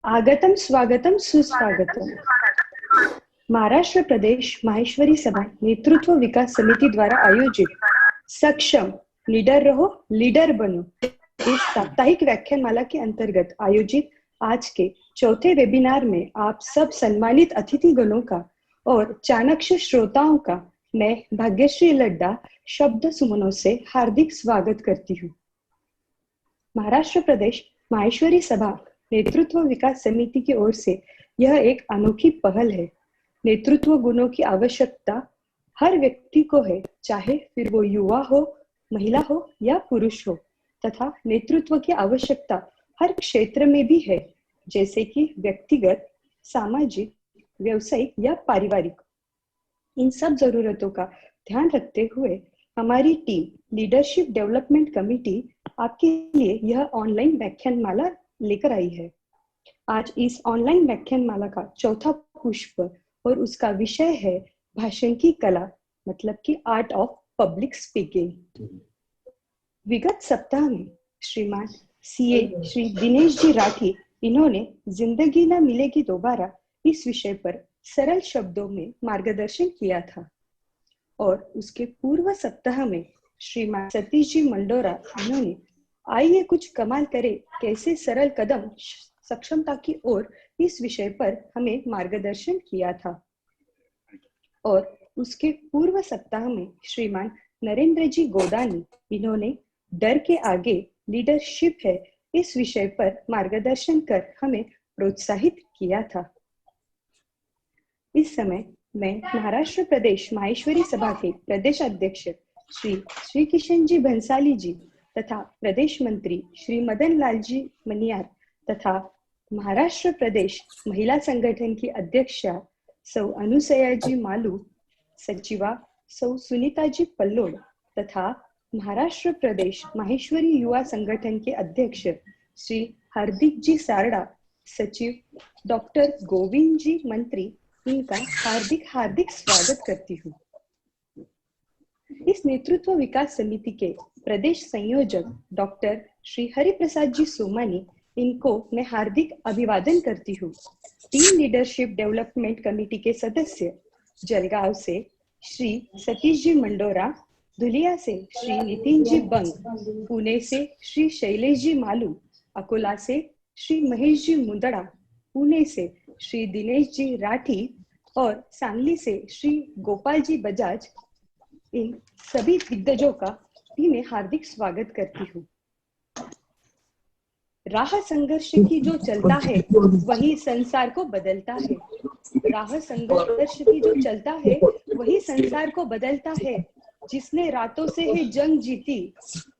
आगतम स्वागतम सुस्वागतम। महाराष्ट्र प्रदेश माहेश्वरी सभा नेतृत्व विकास समिति द्वारा आयोजित सक्षम लीडर रहो लीडर बनो इस साप्ताहिक व्याख्यानमाला के अंतर्गत आयोजित आज के चौथे वेबिनार में आप सब सम्मानित अतिथिगणों का और चाणक्य श्रोताओं का मैं भाग्यश्री लड्डा शब्द सुमनों से हार्दिक स्वागत करती हूँ। महाराष्ट्र प्रदेश माहेश्वरी सभा नेतृत्व विकास समिति की ओर से यह एक अनोखी पहल है। नेतृत्व गुणों की आवश्यकता हर व्यक्ति को है, चाहे फिर वो युवा हो, महिला हो या पुरुष हो, तथा नेतृत्व की आवश्यकता हर क्षेत्र में भी है, जैसे कि व्यक्तिगत, सामाजिक, व्यवसायिक या पारिवारिक। इन सब जरूरतों का ध्यान रखते हुए हमारी टीम लीडरशिप डेवलपमेंट कमेटी आपके लिए यह ऑनलाइन व्याख्यानमाला लेकर आई है। आज इस ऑनलाइन व्याख्यानमाला का चौथा पुष्प और उसका विषय है भाषण की कला, मतलब कि आर्ट ऑफ पब्लिक स्पीकिंग। विगत सप्ताह में श्रीमान सीए श्री दिनेश जी राठी इन्होंने जिंदगी न मिलेगी दोबारा इस विषय पर सरल शब्दों में मार्गदर्शन किया था, और उसके पूर्व सप्ताह में श्रीमान सतीश जी मंडोरा इन्होंने आइए कुछ कमाल करे कैसे सरल कदम सक्षमता की ओर इस विषय पर हमें मार्गदर्शन किया था। और उसके पूर्व सप्ताह में श्रीमान नरेंद्र जी गोदानी इन्होंने डर के आगे लीडरशिप है इस विषय पर मार्गदर्शन कर हमें प्रोत्साहित किया था। इस समय मैं महाराष्ट्र प्रदेश माहेश्वरी सभा के प्रदेश अध्यक्ष श्री किशन जी भंसाली जी तथा प्रदेश मंत्री श्री मदन लाल जी मनियार तथा महाराष्ट्र प्रदेश महिला संगठन की अध्यक्षा सौ अनुसया जी मालू, सचिवा सौ सुनीता जी पल्लोड तथा महाराष्ट्र प्रदेश माहेश्वरी युवा संगठन के अध्यक्ष श्री हार्दिक जी सारडा, सचिव डॉक्टर गोविंद जी मंत्री, इनका हार्दिक हार्दिक स्वागत करती हूँ। इस नेतृत्व विकास समिति के प्रदेश संयोजक डॉक्टर श्री हरिप्रसाद जी सोमानी, इनको मैं हार्दिक अभिवादन करती हूँ। टीम लीडरशिप डेवलपमेंट कमेटी के सदस्य जलगांव से श्री सतीश जी मंडोरा, धुलिया से श्री नितिन जी बंग, पुणे से श्री शैलेश जी मालू, अकोला से श्री महेश जी मुंदड़ा, पुणे से श्री दिनेश जी राठी और सांगली से श्री गोपाल जी बजाज, इन सभी दिग्गजों का भी मैं हार्दिक स्वागत करती हूँ। राह संघर्ष की जो चलता है वही संसार को बदलता है। राह संघर्ष की जो चलता है वही संसार को बदलता है। जिसने रातों से है जंग जीती,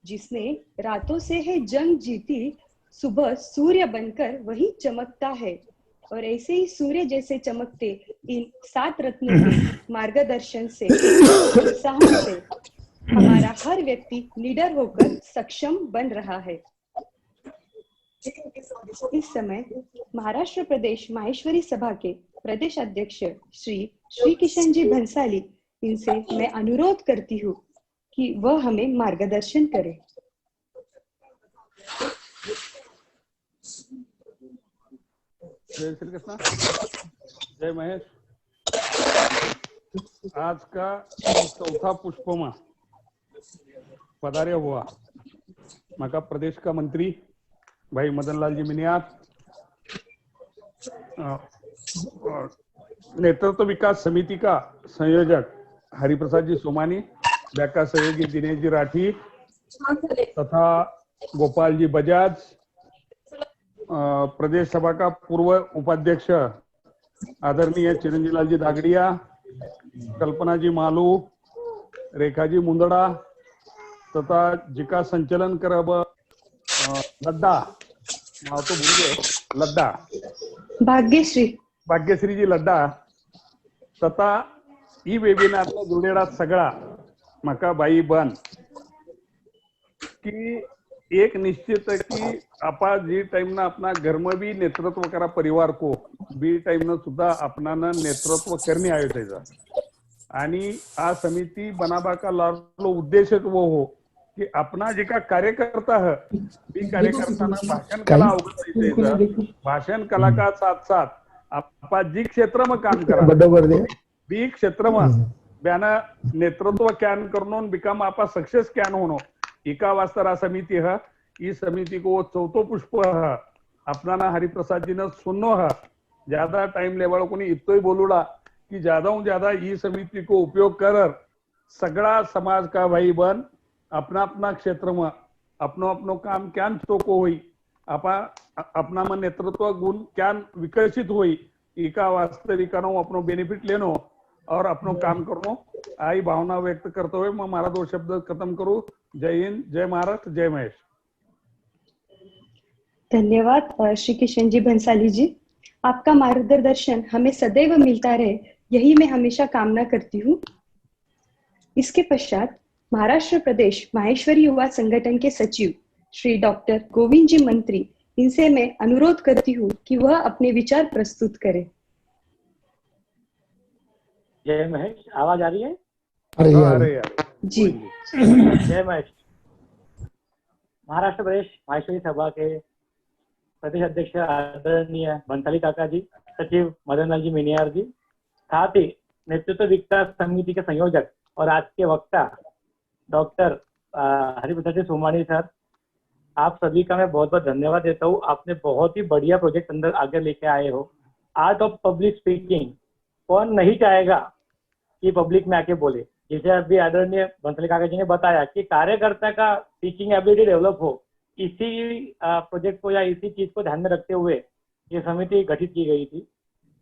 जिसने रातों से है जंग जीती, सुबह सूर्य बनकर वही चमकता है। और ऐसे ही सूर्य जैसे चमकते इन 7 रत्नों के मार्गदर्शन से, प्रोत्साहन से हमारा हर व्यक्ति लीडर होकर सक्षम बन रहा है। इस समय महाराष्ट्र प्रदेश माहेश्वरी सभा के प्रदेश अध्यक्ष श्री किशन जी भंसाली, इनसे मैं अनुरोध करती हूँ कि वह हमें मार्गदर्शन करें। जय श्री कृष्ण, जय महेश। आज का चौथा पुष्पमा पधारे हुआ मका प्रदेश का मंत्री भाई मदन लाल जी मनियार, नेतृत्व विकास समिति का संयोजक हरिप्रसाद जी सोमानी, व्याख्या सहयोगी दिनेश जी राठी तथा गोपाल जी बजाज, प्रदेश सभा का पूर्व उपाध्यक्ष आदरणीय चिरंजीव लाल जी दागड़िया, कल्पना जी मालू, रेखा जी मुंदड़ा तथा जिका संचालन कर अब लड्डा, नाव तो भूल गए, लड्डा भाग्यश्री जी लड्डा तथा ई वेबिनार में जुड़ेला सगळा मका बाई बन की एक निश्चित है कि आपा जी टाइम ना अपना घर में भी नेतृत्व करा परिवार को बी टाइम ना सुद्धा अपना नेतृत्व करने आयो आणि आ समिति बनाबा का लाडलो उद्देश वो हो की आपणा जे का कार्यकर्ता है बी कार्यकर्ताना भाषण कला अवगत भाषण कला का साथ साथ आपा जी क्षेत्र में काम करा बी क्षेत्र में ब्याना नेतृत्व क्यान करनो बिकम आपा सक्सेस क्यान होनो इका वास्ता समिति है ई समिति को चौथो पुष्प है अपना हरिप्रसाद जी ने सुनो है ज्यादा टाइम लेवल को इतो ही बोलूड़ा कि ज्यादा हूँ ज्यादा ई समिति को उपयोग कर सगड़ा समाज का भाई बन अपना अपना क्षेत्र में अपनो अपनो काम क्यान चोको हुई आपा अपना में नेतृत्व गुण क्यान विकसित हुई इका वास्तविका अपनो बेनिफिट लेनो और अपनो काम करनो आई भावना व्यक्त करते हुए मैं मारा 2 शब्द खत्म करूं। जय हिंद, जय महाराष्ट्र, जय महेश। धन्यवाद श्री किशन जी भंसाली जी, आपका मार्गदर्शन हमें सदैव मिलता रहे यही मैं हमेशा कामना करती हूँ। इसके पश्चात महाराष्ट्र प्रदेश माहेश्वरी युवा संगठन के सचिव श्री डॉक्टर गोविंद जी मंत्री, इनसे मैं अनुरोध करती हूँ कि वह अपने विचार प्रस्तुत करें। जय महेश, आवाज आ रही है? अरे यार जी जय महेश। महाराष्ट्र प्रदेश माहेश्वरी सभा के प्रदेश अध्यक्ष आदरणीय भंसाली काका जी, सचिव मदन लाल जी मिनियार जी, साथ ही नेतृत्व विकास समिति के संयोजक और आज के वक्ता डॉक्टर हरिप्रसाद जी सोमानी सर, आप सभी का मैं बहुत बहुत धन्यवाद देता हूँ। आपने बहुत ही बढ़िया प्रोजेक्ट अंदर आगे लेके आए हो। आर्ट ऑफ पब्लिक स्पीकिंग, कौन नहीं चाहेगा कि पब्लिक में आके बोले। जैसे अभी आदरणीय भंसाली काका जी ने बताया कि कार्यकर्ता का स्पीकिंग एबिलिटी डेवलप हो, इसी प्रोजेक्ट को या इसी चीज को ध्यान में रखते हुए ये समिति गठित की गई थी।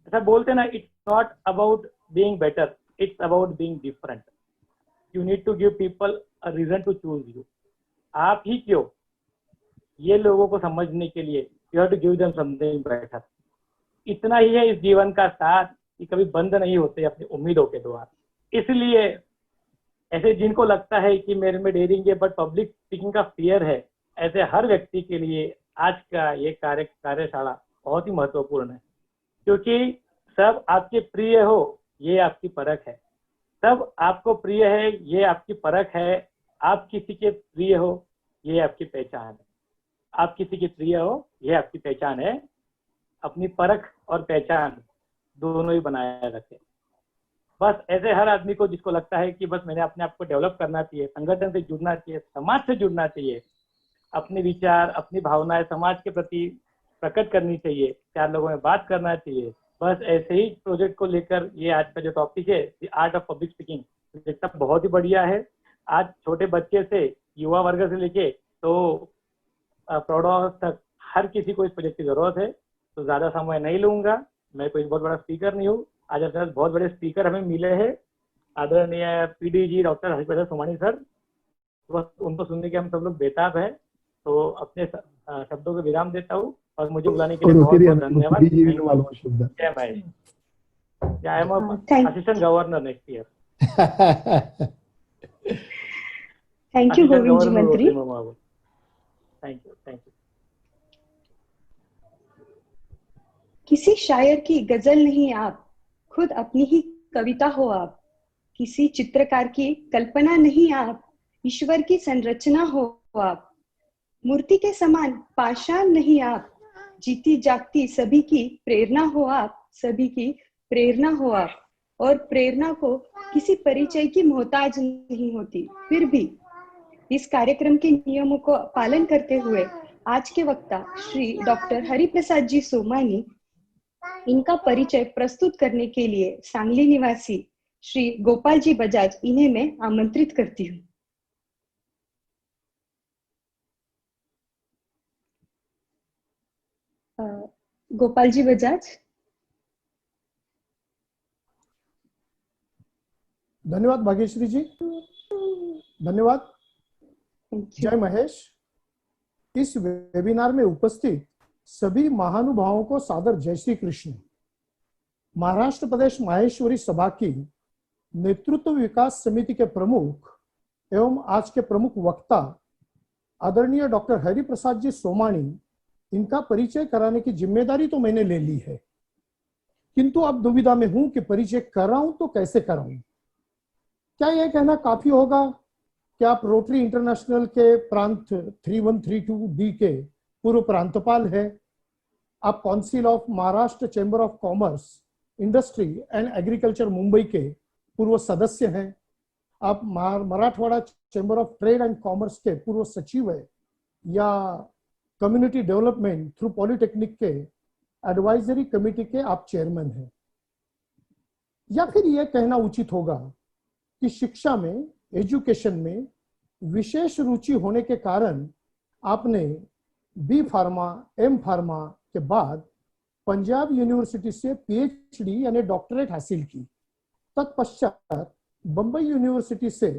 ऐसा बोलते ना, it's not about being better, it's about being different. You need to give people a reason to choose you. आप ही क्यों, ये लोगों को समझने के लिए you have to give them something better. इतना ही है इस जीवन का साथ कि कभी बंद नहीं होते अपनी उम्मीदों के द्वार। इसलिए ऐसे जिनको लगता है कि मेरे में डेयरिंग है बट पब्लिक स्पीकिंग का फियर है, ऐसे हर व्यक्ति के लिए आज का ये कार्यशाला बहुत ही महत्वपूर्ण है। क्योंकि सब आपके प्रिय हो ये आपकी परख है, सब आपको प्रिय है ये आपकी परख है, आप किसी के प्रिय हो ये आपकी पहचान है, आप किसी के प्रिय हो ये आपकी पहचान है। अपनी परख और पहचान दोनों ही बनाए रखें। बस ऐसे हर आदमी को जिसको लगता है कि बस मैंने अपने आप को डेवलप करना चाहिए, संगठन से जुड़ना चाहिए, समाज से जुड़ना चाहिए, अपने विचार अपनी भावनाएं समाज के प्रति प्रकट करनी चाहिए, 4 लोगों में बात करना चाहिए, बस ऐसे ही प्रोजेक्ट को लेकर ये आज का जो टॉपिक है the art of public speaking, project बहुत ही बढ़िया है। आज छोटे बच्चे से युवा वर्ग से लेके तो प्रौढ़ तक हर किसी को इस प्रोजेक्ट की जरूरत है। तो ज्यादा समय नहीं लूंगा, मैं कोई बहुत बड़ा स्पीकर नहीं हूँ। आज अपने पास बहुत बड़े स्पीकर हमें मिले हैं, आदरणीय पीडी जी डॉक्टर हरिप्रसाद सोमानी सर, बस उनको सुनने के हम सब लोग बेताब है। तो अपने शब्दों को विराम देता हूँ और मुझे बुलाने के लिए बहुत बहुत धन्यवाद। जय Mahesh. I am assistant governor next year. Thank you Govind ji मंत्री। Thank you. किसी शायर की गजल नहीं आप, खुद अपनी ही कविता हो आप। किसी चित्रकार की कल्पना नहीं आप, ईश्वर की संरचना हो आप। मूर्ति के समान पाषाण नहीं आप, जीती जागती सभी की प्रेरणा हो आप, सभी की प्रेरणा हो आप। और प्रेरणा को किसी परिचय की मोहताज नहीं होती। फिर भी इस कार्यक्रम के नियमों को पालन करते हुए आज के वक्ता श्री डॉक्टर हरिप्रसाद जी सोमानी, इनका परिचय प्रस्तुत करने के लिए सांगली निवासी श्री गोपाल जी बजाज, इन्हें मैं आमंत्रित करती हूँ। गोपाल जी बजाज। धन्यवाद भाग्यश्री जी, धन्यवाद। जय महेश। इस वेबिनार में उपस्थित सभी महानुभावों को सादर जय श्री कृष्ण। महाराष्ट्र प्रदेश माहेश्वरी सभा की नेतृत्व विकास समिति के प्रमुख एवं आज के प्रमुख वक्ता आदरणीय डॉक्टर हरिप्रसाद जी सोमानी, इनका परिचय कराने की जिम्मेदारी तो मैंने ले ली है, किंतु अब दुविधा में हूं कि परिचय कराऊं तो कैसे कराऊं। क्या यह कहना काफी होगा क्या आप रोटरी इंटरनेशनल के प्रांत 3132B के पूर्व प्रांतपाल हैं? आप council of Maharashtra chamber of commerce, industry and agriculture Mumbai के पूर्व सदस्य हैं। आप Marathwada chamber of trade and commerce के पूर्व सचिव हैं, या कम्युनिटी डेवलपमेंट थ्रू पॉलिटेक्निक के एडवाइजरी कमेटी के आप चेयरमैन हैं। या फिर यह कहना उचित होगा कि शिक्षा में, एजुकेशन में विशेष रुचि होने के कारण आपने बी फार्मा, एम फार्मा के बाद पंजाब यूनिवर्सिटी से पीएचडी यानी डॉक्टरेट हासिल की। तत्पश्चात बंबई यूनिवर्सिटी से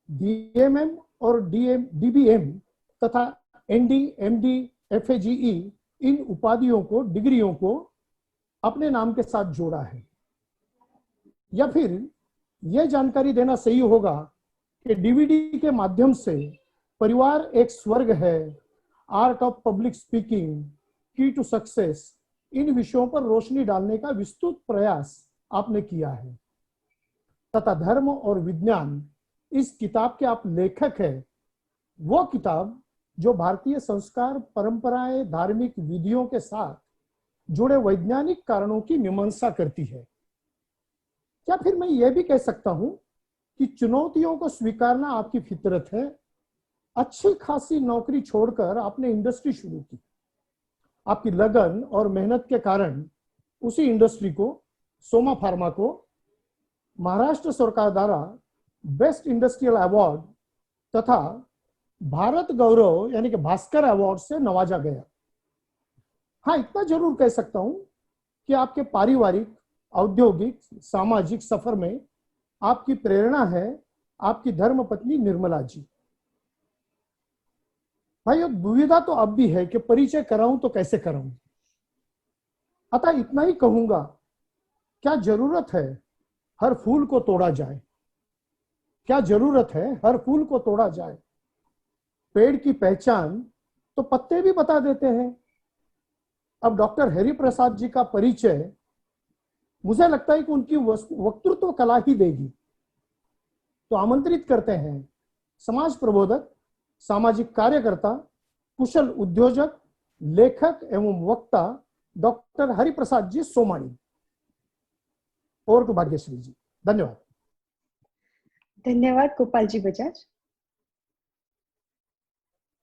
डीएमएम और डीबीएम तथा एनडी, एमडी, एफएजीई इन उपाधियों को, डिग्रियों को अपने नाम के साथ जोड़ा है। या फिर यह जानकारी देना सही होगा कि डीवीडी के माध्यम से परिवार एक स्वर्ग है, आर्ट ऑफ पब्लिक स्पीकिंग, की टू सक्सेस, इन विषयों पर रोशनी डालने का विस्तृत प्रयास आपने किया है तथा धर्म और विज्ञान इस किताब के आप लेखक हैं। वो किताब जो भारतीय संस्कार, परंपराएं, धार्मिक विधियों के साथ जुड़े वैज्ञानिक कारणों की मीमांसा करती है। क्या फिर मैं यह भी कह सकता हूं कि चुनौतियों को स्वीकारना आपकी फितरत है? अच्छी खासी नौकरी छोड़कर आपने इंडस्ट्री शुरू की। आपकी लगन और मेहनत के कारण उसी इंडस्ट्री को, सोमा फार्मा को, महाराष्ट्र सरकार द्वारा बेस्ट इंडस्ट्रियल अवार्ड तथा भारत गौरव यानी कि भास्कर अवार्ड से नवाजा गया। हाँ, इतना जरूर कह सकता हूं कि आपके पारिवारिक, औद्योगिक, सामाजिक सफर में आपकी प्रेरणा है आपकी धर्मपत्नी निर्मला जी। भाई, दुविधा तो अब भी है कि परिचय कराऊं तो कैसे कराऊं। अतः इतना ही कहूंगा, क्या जरूरत है हर फूल को तोड़ा जाए? क्या जरूरत है हर फूल को तोड़ा जाए? पेड़ की पहचान तो पत्ते भी बता देते हैं। अब डॉक्टर हरि प्रसाद जी का परिचय मुझे लगता है कि उनकी वक्तृत्व कला ही देगी। तो आमंत्रित करते हैं समाज प्रबोधक, सामाजिक कार्यकर्ता, कुशल उद्योजक, लेखक एवं वक्ता डॉक्टर हरि प्रसाद जी सोमानी। और तो भाग्यश्री जी, धन्यवाद। धन्यवाद गोपाल जी बजाज।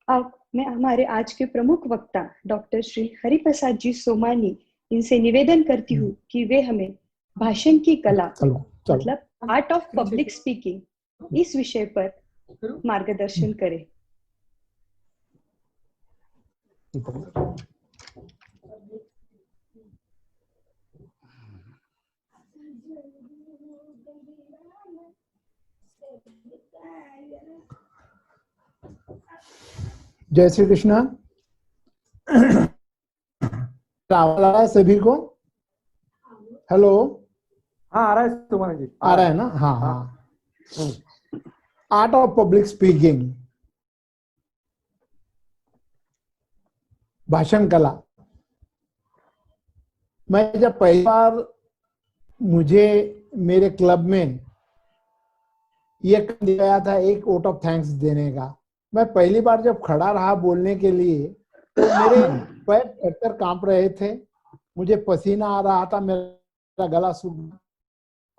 अब मैं हमारे आज के प्रमुख वक्ता डॉक्टर श्री हरि प्रसाद जी सोमानी, इनसे निवेदन करती हूँ कि वे हमें भाषण की कला मतलब आर्ट ऑफ पब्लिक स्पीकिंग इस विषय पर मार्गदर्शन करें। जय श्री कृष्णा। आवाज आ रहा है सभी को? हेलो, हाँ आ रहा है सुमन जी, आ रहा है ना? हाँ हाँ। आर्ट ऑफ पब्लिक स्पीकिंग, भाषण कला। मैं जब पहली बार मुझे मेरे क्लब में ये दिया गया था एक वोट ऑफ थैंक्स देने का, मैं पहली बार जब खड़ा रहा बोलने के लिए तो मेरे पैर थर-थर कांप रहे थे, मुझे पसीना आ रहा था, मेरा गला सूख,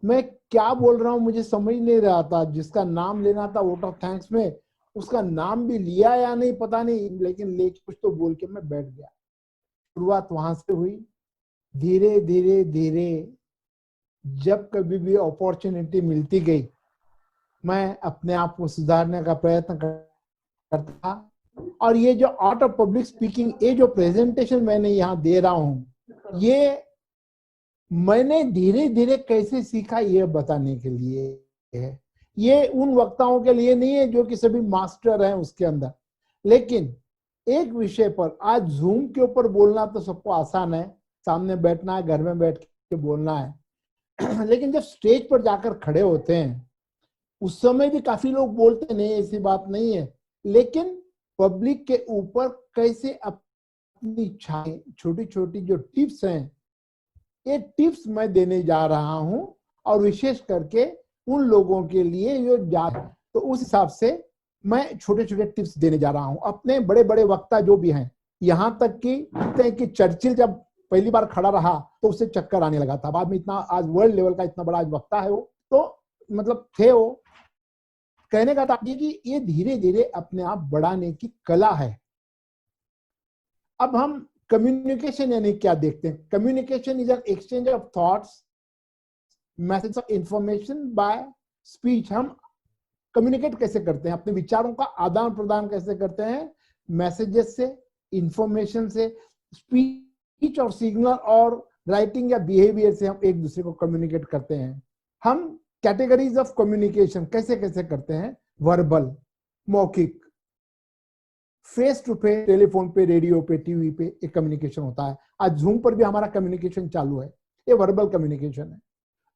मैं क्या बोल रहा हूँ मुझे समझ नहीं रहा था। जिसका नाम लेना था वोट ऑफ थैंक्स में, उसका नाम भी लिया या नहीं पता नहीं, लेकिन लेके कुछ तो बोल के मैं बैठ गया। शुरुआत वहां से हुई। धीरे धीरे धीरे जब कभी भी अपॉर्चुनिटी मिलती गई, मैं अपने आप को सुधारने का प्रयत्न करता था। और ये जो आर्ट ऑफ पब्लिक स्पीकिंग, ये जो प्रेजेंटेशन मैंने यहाँ दे रहा हूँ, ये मैंने धीरे धीरे कैसे सीखा ये बताने के लिए है। ये उन वक्ताओं के लिए नहीं है जो कि सभी मास्टर हैं उसके अंदर, लेकिन एक विषय पर आज जूम के ऊपर बोलना तो सबको आसान है, सामने बैठना है, घर में बैठ के बोलना है। लेकिन जब स्टेज पर जाकर खड़े होते हैं उस समय भी काफी लोग बोलते नहीं, ऐसी बात नहीं है, लेकिन पब्लिक के ऊपर कैसे अपनी छाए, छोटी छोटी जो टिप्स हैं, ये टिप्स मैं देने जा रहा हूं। और विशेष करके उन लोगों के लिए जो जा, तो उस हिसाब से मैं छोटे छोटे टिप्स देने जा रहा हूं। अपने बड़े बड़े वक्ता जो भी हैं, यहां तक कि चर्चिल जब पहली बार खड़ा रहा तो उसे चक्कर आने लगा था। बाद में इतना आज वर्ल्ड लेवल का इतना बड़ा आज वक्ता है वो, तो मतलब थे वो। कहने का तात्पर्य कि ये धीरे धीरे अपने आप बढ़ाने की कला है। अब हम कम्युनिकेशन यानी क्या देखते हैं? Communication is an exchange of thoughts, message of information bye speech. हम कम्युनिकेट कैसे करते हैं? अपने विचारों का आदान प्रदान कैसे करते हैं? मैसेजेस से, इंफॉर्मेशन से, स्पीच और सिग्नल और राइटिंग या बिहेवियर से हम एक दूसरे को कम्युनिकेट करते हैं। हम कैटेगरीज ऑफ कम्युनिकेशन कैसे कैसे करते हैं? वर्बल, मौखिक, फेस टू फेस, टेलीफोन पे, रेडियो पे, टीवी पे एक कम्युनिकेशन होता है। आज जूम पर भी हमारा कम्युनिकेशन चालू है, ये वर्बल कम्युनिकेशन है।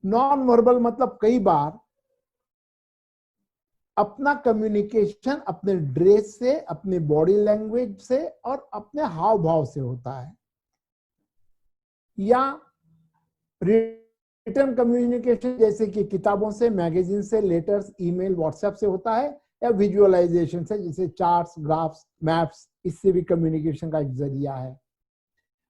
नॉन वर्बल मतलब कई बार अपना कम्युनिकेशन अपने ड्रेस से, अपने बॉडी लैंग्वेज से और अपने हाव भाव से होता है, या रिटन कम्युनिकेशन जैसे कि किताबों से, मैगजीन से, लेटर्स, ईमेल, व्हाट्सएप से होता है, या विजुअलाइजेशन से जैसे चार्ट्स, ग्राफ्स, मैप्स, इससे भी कम्युनिकेशन का एक जरिया है।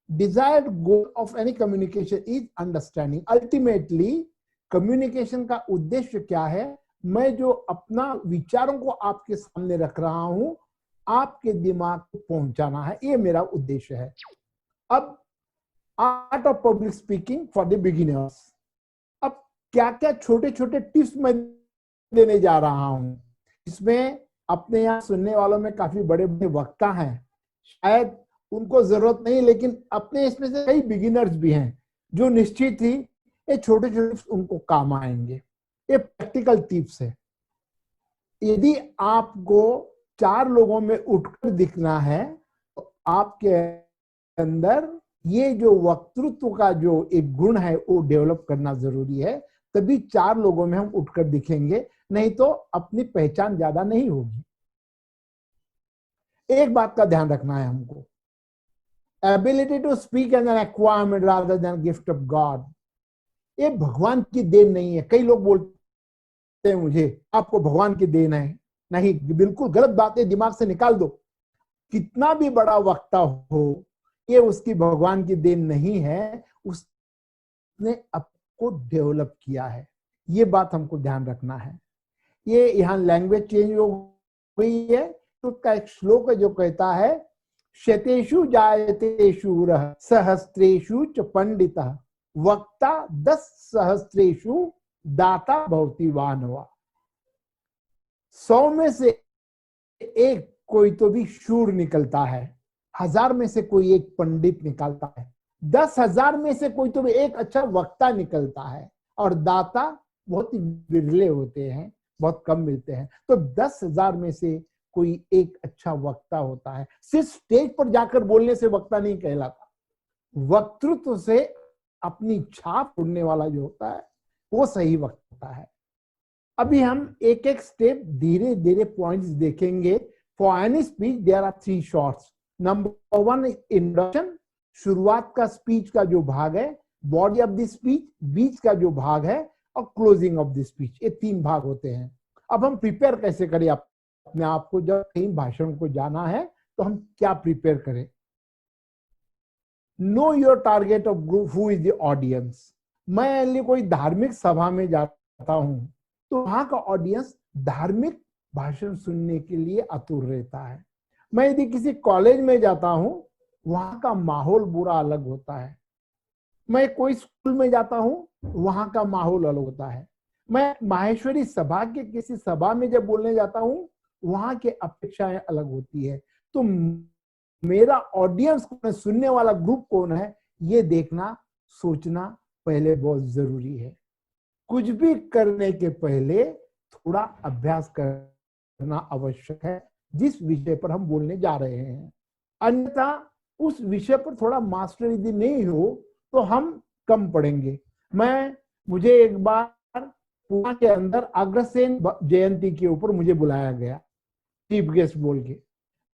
Desired goal of any communication is understanding. Ultimately communication का उद्देश्य क्या है? मैं जो अपना विचारों को आपके सामने रख रहा हूं, आपके दिमाग को पहुंचाना है, ये मेरा उद्देश्य है। अब art of public speaking for the beginners. अब क्या क्या छोटे छोटे टिप्स मैं देने जा रहा हूं, इसमें अपने यहाँ सुनने वालों में काफी बड़े बड़े वक्ता हैं, शायद उनको जरूरत नहीं, लेकिन अपने इसमें से कई बिगिनर्स भी हैं जो निश्चित ही ये छोटे छोटे टिप्स उनको काम आएंगे। ये प्रैक्टिकल टिप्स है। यदि आपको 4 लोगों में उठकर दिखना है तो आपके अंदर ये जो वक्तृत्व का जो एक गुण है वो डेवलप करना जरूरी है, तभी 4 लोगों में हम उठकर दिखेंगे, नहीं तो अपनी पहचान ज्यादा नहीं होगी। एक बात का ध्यान रखना है हमको, ability to speak as an acquirement rather than gift of God. ये भगवान की देन नहीं है। कई लोग बोलते हैं मुझे आपको भगवान की देन है, नहीं, बिल्कुल गलत बात है, दिमाग से निकाल दो। कितना भी बड़ा वक्ता हो, ये उसकी भगवान की देन नहीं है, उसने आपको डेवलप किया है। ये बात हमको ध्यान रखना है। ये यहाँ लैंग्वेज चेंज हो गई है, तो उसका एक श्लोक है जो कहता है, शतेषु जायते शूरः सहस्त्रेषु च पंडितः वक्ता 10 सहस्त्रेषु दाता भवति वानवा। 100 में से एक कोई तो भी शूर निकलता है, 1000 में से कोई एक पंडित निकलता है, 10,000 में से कोई तो भी एक अच्छा वक्ता निकलता है, और दाता बहुत ही विरले होते हैं, बहुत कम मिलते हैं। तो 10,000 में से कोई एक अच्छा वक्ता होता है। सिर्फ स्टेज पर जाकर बोलने से वक्ता नहीं कहलाता, वक्तृत्व से अपनी छाप छोड़ने वाला जो होता है वो सही वक्ता है। अभी हम एक एक स्टेप धीरे धीरे पॉइंट्स देखेंगे। For any speech there are 3 shorts. Number 1 introduction, शुरुआत का स्पीच का जो भाग है, बॉडी ऑफ द स्पीच, बीच का जो भाग है, और क्लोजिंग ऑफ द स्पीच। ये 3 भाग होते हैं। अब हम प्रिपेयर कैसे करें अपने आप को? जब कहीं भाषण को जाना है तो हम क्या प्रिपेयर करें? Know your target of group, who is the audience. मैं यदि कोई धार्मिक सभा में जाता हूं तो वहां का ऑडियंस धार्मिक भाषण सुनने के लिए आतुर रहता है। मैं यदि किसी कॉलेज में जाता हूं, वहां का माहौल पूरा अलग होता है। मैं कोई स्कूल में जाता हूं, वहां का माहौल अलग होता है। मैं माहेश्वरी सभा के किसी सभा में जब बोलने जाता हूं, वहां की अपेक्षाएं अलग होती है। तो मेरा ऑडियंस कौन है, सुनने वाला ग्रुप कौन है, ये देखना, सोचना पहले बहुत जरूरी है। कुछ भी करने के पहले थोड़ा अभ्यास करना आवश्यक है जिस विषय पर हम बोलने जा रहे हैं। अन्यथा उस विषय पर थोड़ा मास्टर यदि नहीं हो तो हम कम पढ़ेंगे। मुझे एक बार पुणे के अंदर अग्रसेन जयंती के ऊपर मुझे बुलाया गया चीफ गेस्ट बोल के,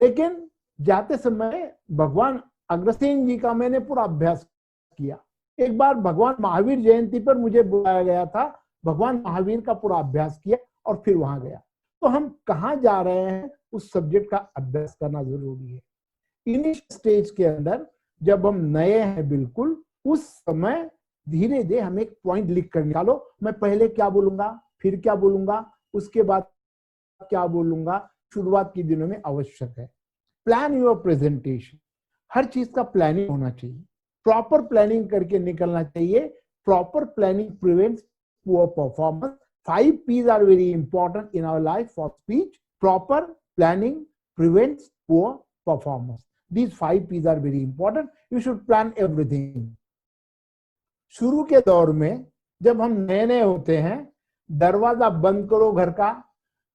लेकिन जाते समय भगवान अग्रसेन जी का मैंने पूरा अभ्यास किया। एक बार भगवान महावीर जयंती पर मुझे बुलाया गया था, भगवान महावीर का पूरा अभ्यास किया और फिर वहां गया। तो तो हम कहाँ जा रहे हैं उस सब्जेक्ट का अभ्यास करना जरूरी है। इनिशियल स्टेज के अंदर जब हम नए हैं बिल्कुल, उस समय धीरे धीरे हम एक पॉइंट लिख कर निकालो, मैं पहले क्या बोलूंगा, फिर क्या बोलूंगा, उसके बाद क्या बोलूंगा, शुरुआत के दिनों में आवश्यक है। प्लान योर प्रेजेंटेशन, हर चीज का प्लानिंग होना चाहिए, प्रॉपर प्लानिंग करके निकलना चाहिए। Proper planning prevents poor performance. 5 P's are very important in our life for speech. Proper planning prevents poor performance. These 5 P's are very important. You should plan everything. शुरू के दौर में जब हम नए नए होते हैं, दरवाजा बंद करो घर का,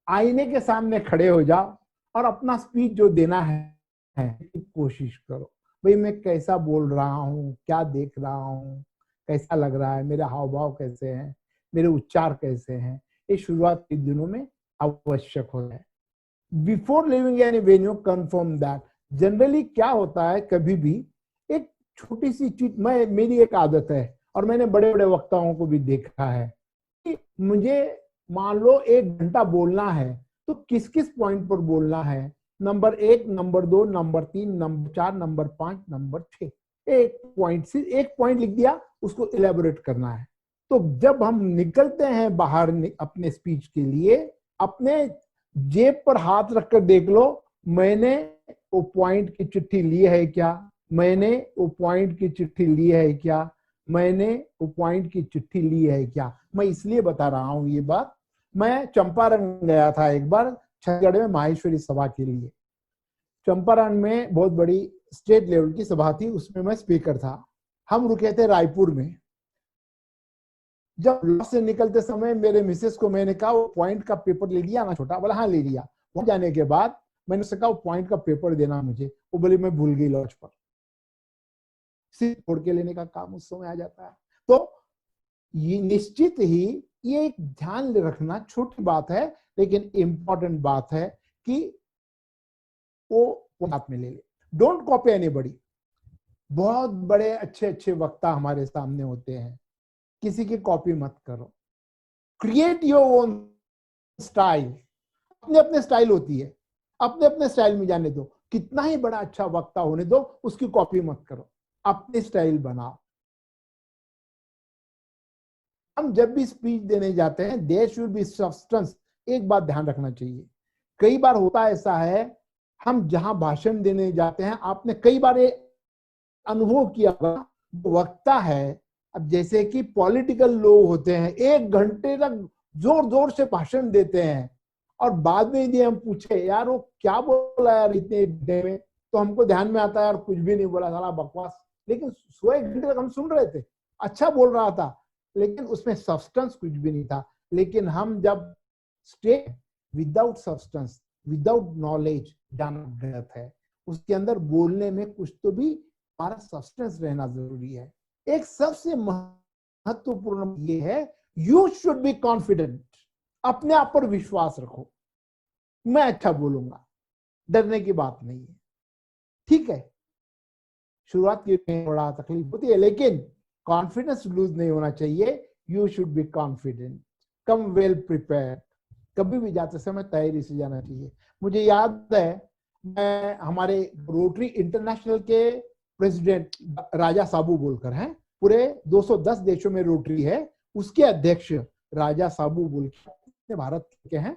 आईने के सामने खड़े हो जाओ और अपना स्पीच जो देना है कोशिश करो। भाई मैं कैसा बोल रहा हूँ, क्या देख रहा हूँ, कैसा लग रहा है, मेरे हाव भाव कैसे हैं, मेरे उच्चार कैसे हैं, ये शुरुआत के दिनों में आवश्यक होता है। Before living any venue confirm that. Generally क्या होता है, कभी भी एक छोटी सी चीज, मेरी एक आदत है और मैंने बड़े बड़े वक्ताओं को भी देखा है कि मुझे मान लो 1 घंटा बोलना है तो किस किस पॉइंट पर बोलना है, number 1, number 2, number 3, number 4, number 5, number 6, एक पॉइंट लिख दिया, उसको इलेबोरेट करना है। तो जब हम निकलते हैं बाहर अपने स्पीच के लिए, अपने जेब पर हाथ रखकर देख लो, मैंने वो पॉइंट की चिट्ठी ली है क्या, मैंने वो पॉइंट की चिट्ठी ली है क्या, मैंने वो पॉइंट की चिट्ठी ली है क्या। मैं इसलिए बता रहा हूं ये बात, मैं चंपारण गया था एक बार छत्तीसगढ़ में माहेश्वरी सभा के लिए। चंपारण में बहुत बड़ी स्टेट लेवल की सभा थी, उसमें मैं स्पीकर था। हम रुके थे रायपुर में। जब लॉ से निकलते समय मेरे मिसेस को मैंने कहा वो पॉइंट का पेपर ले लिया ना छोटा, बोला हाँ ले लिया। वहां जाने के बाद मैंने उससे कहा वो पॉइंट का पेपर देना मुझे, वो बोली मैं भूल गई लॉज पर। सिर्फ छोड़ के लेने का काम उस समय आ जाता है। तो ये निश्चित ही ये एक ध्यान रखना छोटी बात है, लेकिन इंपॉर्टेंट बात है कि वो हाथ में ले ले। Don't copy anybody. बहुत बड़े अच्छे अच्छे वक्ता हमारे सामने होते हैं, किसी की कॉपी मत करो। Create your own style. अपने अपने स्टाइल होती है, अपने अपने स्टाइल में जाने दो। कितना ही बड़ा अच्छा वक्ता होने दो, उसकी कॉपी मत करो, अपने स्टाइल बनाओ। हम जब भी स्पीच देने जाते हैं, देयर शुड बी सब्सटेंस। एक बात ध्यान रखना चाहिए, कई बार होता ऐसा है, हम जहां भाषण देने जाते हैं, आपने कई बार ये अनुभव किया होगा, वक्ता है, अब जैसे कि पॉलिटिकल लोग होते हैं, 1 घंटे तक जोर जोर से भाषण देते हैं और बाद में यदि हम पूछे यार वो क्या बोला यार इतने घंटे में, तो हमको ध्यान में आता है यार कुछ भी नहीं बोला, साला बकवास। लेकिन 1 घंटे तक हम सुन रहे थे, अच्छा बोल रहा था, लेकिन उसमें सब्सटेंस कुछ भी नहीं था। लेकिन हम जब stay without substance, without knowledge, जाना गलत है। उसके अंदर बोलने में कुछ तो भी हमारा सब्सटेंस रहना जरूरी है। एक सबसे महत्वपूर्ण ये है, यू शुड बी कॉन्फिडेंट। अपने आप पर विश्वास रखो, मैं अच्छा बोलूंगा, डरने की बात नहीं है। ठीक है, शुरुआत की थोड़ा तकलीफ होती है, लेकिन कॉन्फिडेंस लूज नहीं होना चाहिए। You should be confident, come well prepared. कभी भी जाते समय तैयारी से जाना चाहिए। मुझे याद है, मैं हमारे रोटरी इंटरनेशनल के प्रेसिडेंट राजा साबू बोलकर हैं, पूरे 210 देशों में रोटरी है, उसके अध्यक्ष राजा साबू बोलकर भारत के हैं।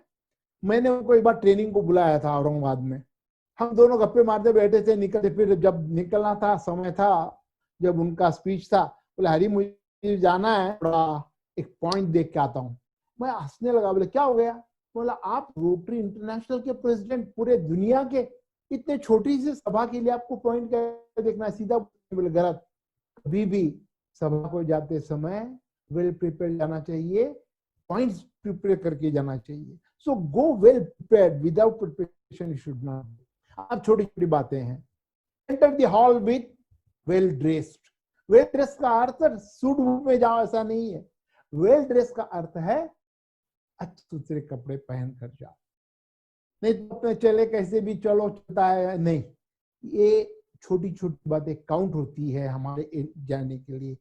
मैंने उनको एक बार ट्रेनिंग को बुलाया था औरंगाबाद में। हम दोनों गप्पे मारते बैठे थे, निकलते, फिर जब निकलना था, समय था, जब उनका स्पीच था, बोले हरी मुझे जाना है, थोड़ा एक पॉइंट देख के आता हूँ। मैं हंसने लगा, बोले क्या हो गया? बोला आप रोटरी इंटरनेशनल के प्रेसिडेंट, पूरे दुनिया के, इतने छोटी सी सभा के लिए आपको पॉइंट क्या देखना है? सीधा बोले गलत। कभी भी सभा को जाते समय वेल प्रिपेयर जाना चाहिए, पॉइंट्स प्रिपेयर करके जाना चाहिए। So go well prepared, without preparation you should not. अब छोटी छोटी बातें हैं। Enter the hall with well dressed. Well dress का अर्थ सूट बूट में जाओ ऐसा नहीं है। वेल ड्रेस का अर्थ है अच्छे सुथरे कपड़े पहन कर जाओ, नहीं तो अपने चले कैसे भी चलो चलता है, नहीं। ये छोटी छोटी बातें काउंट होती है हमारे जाने के लिए।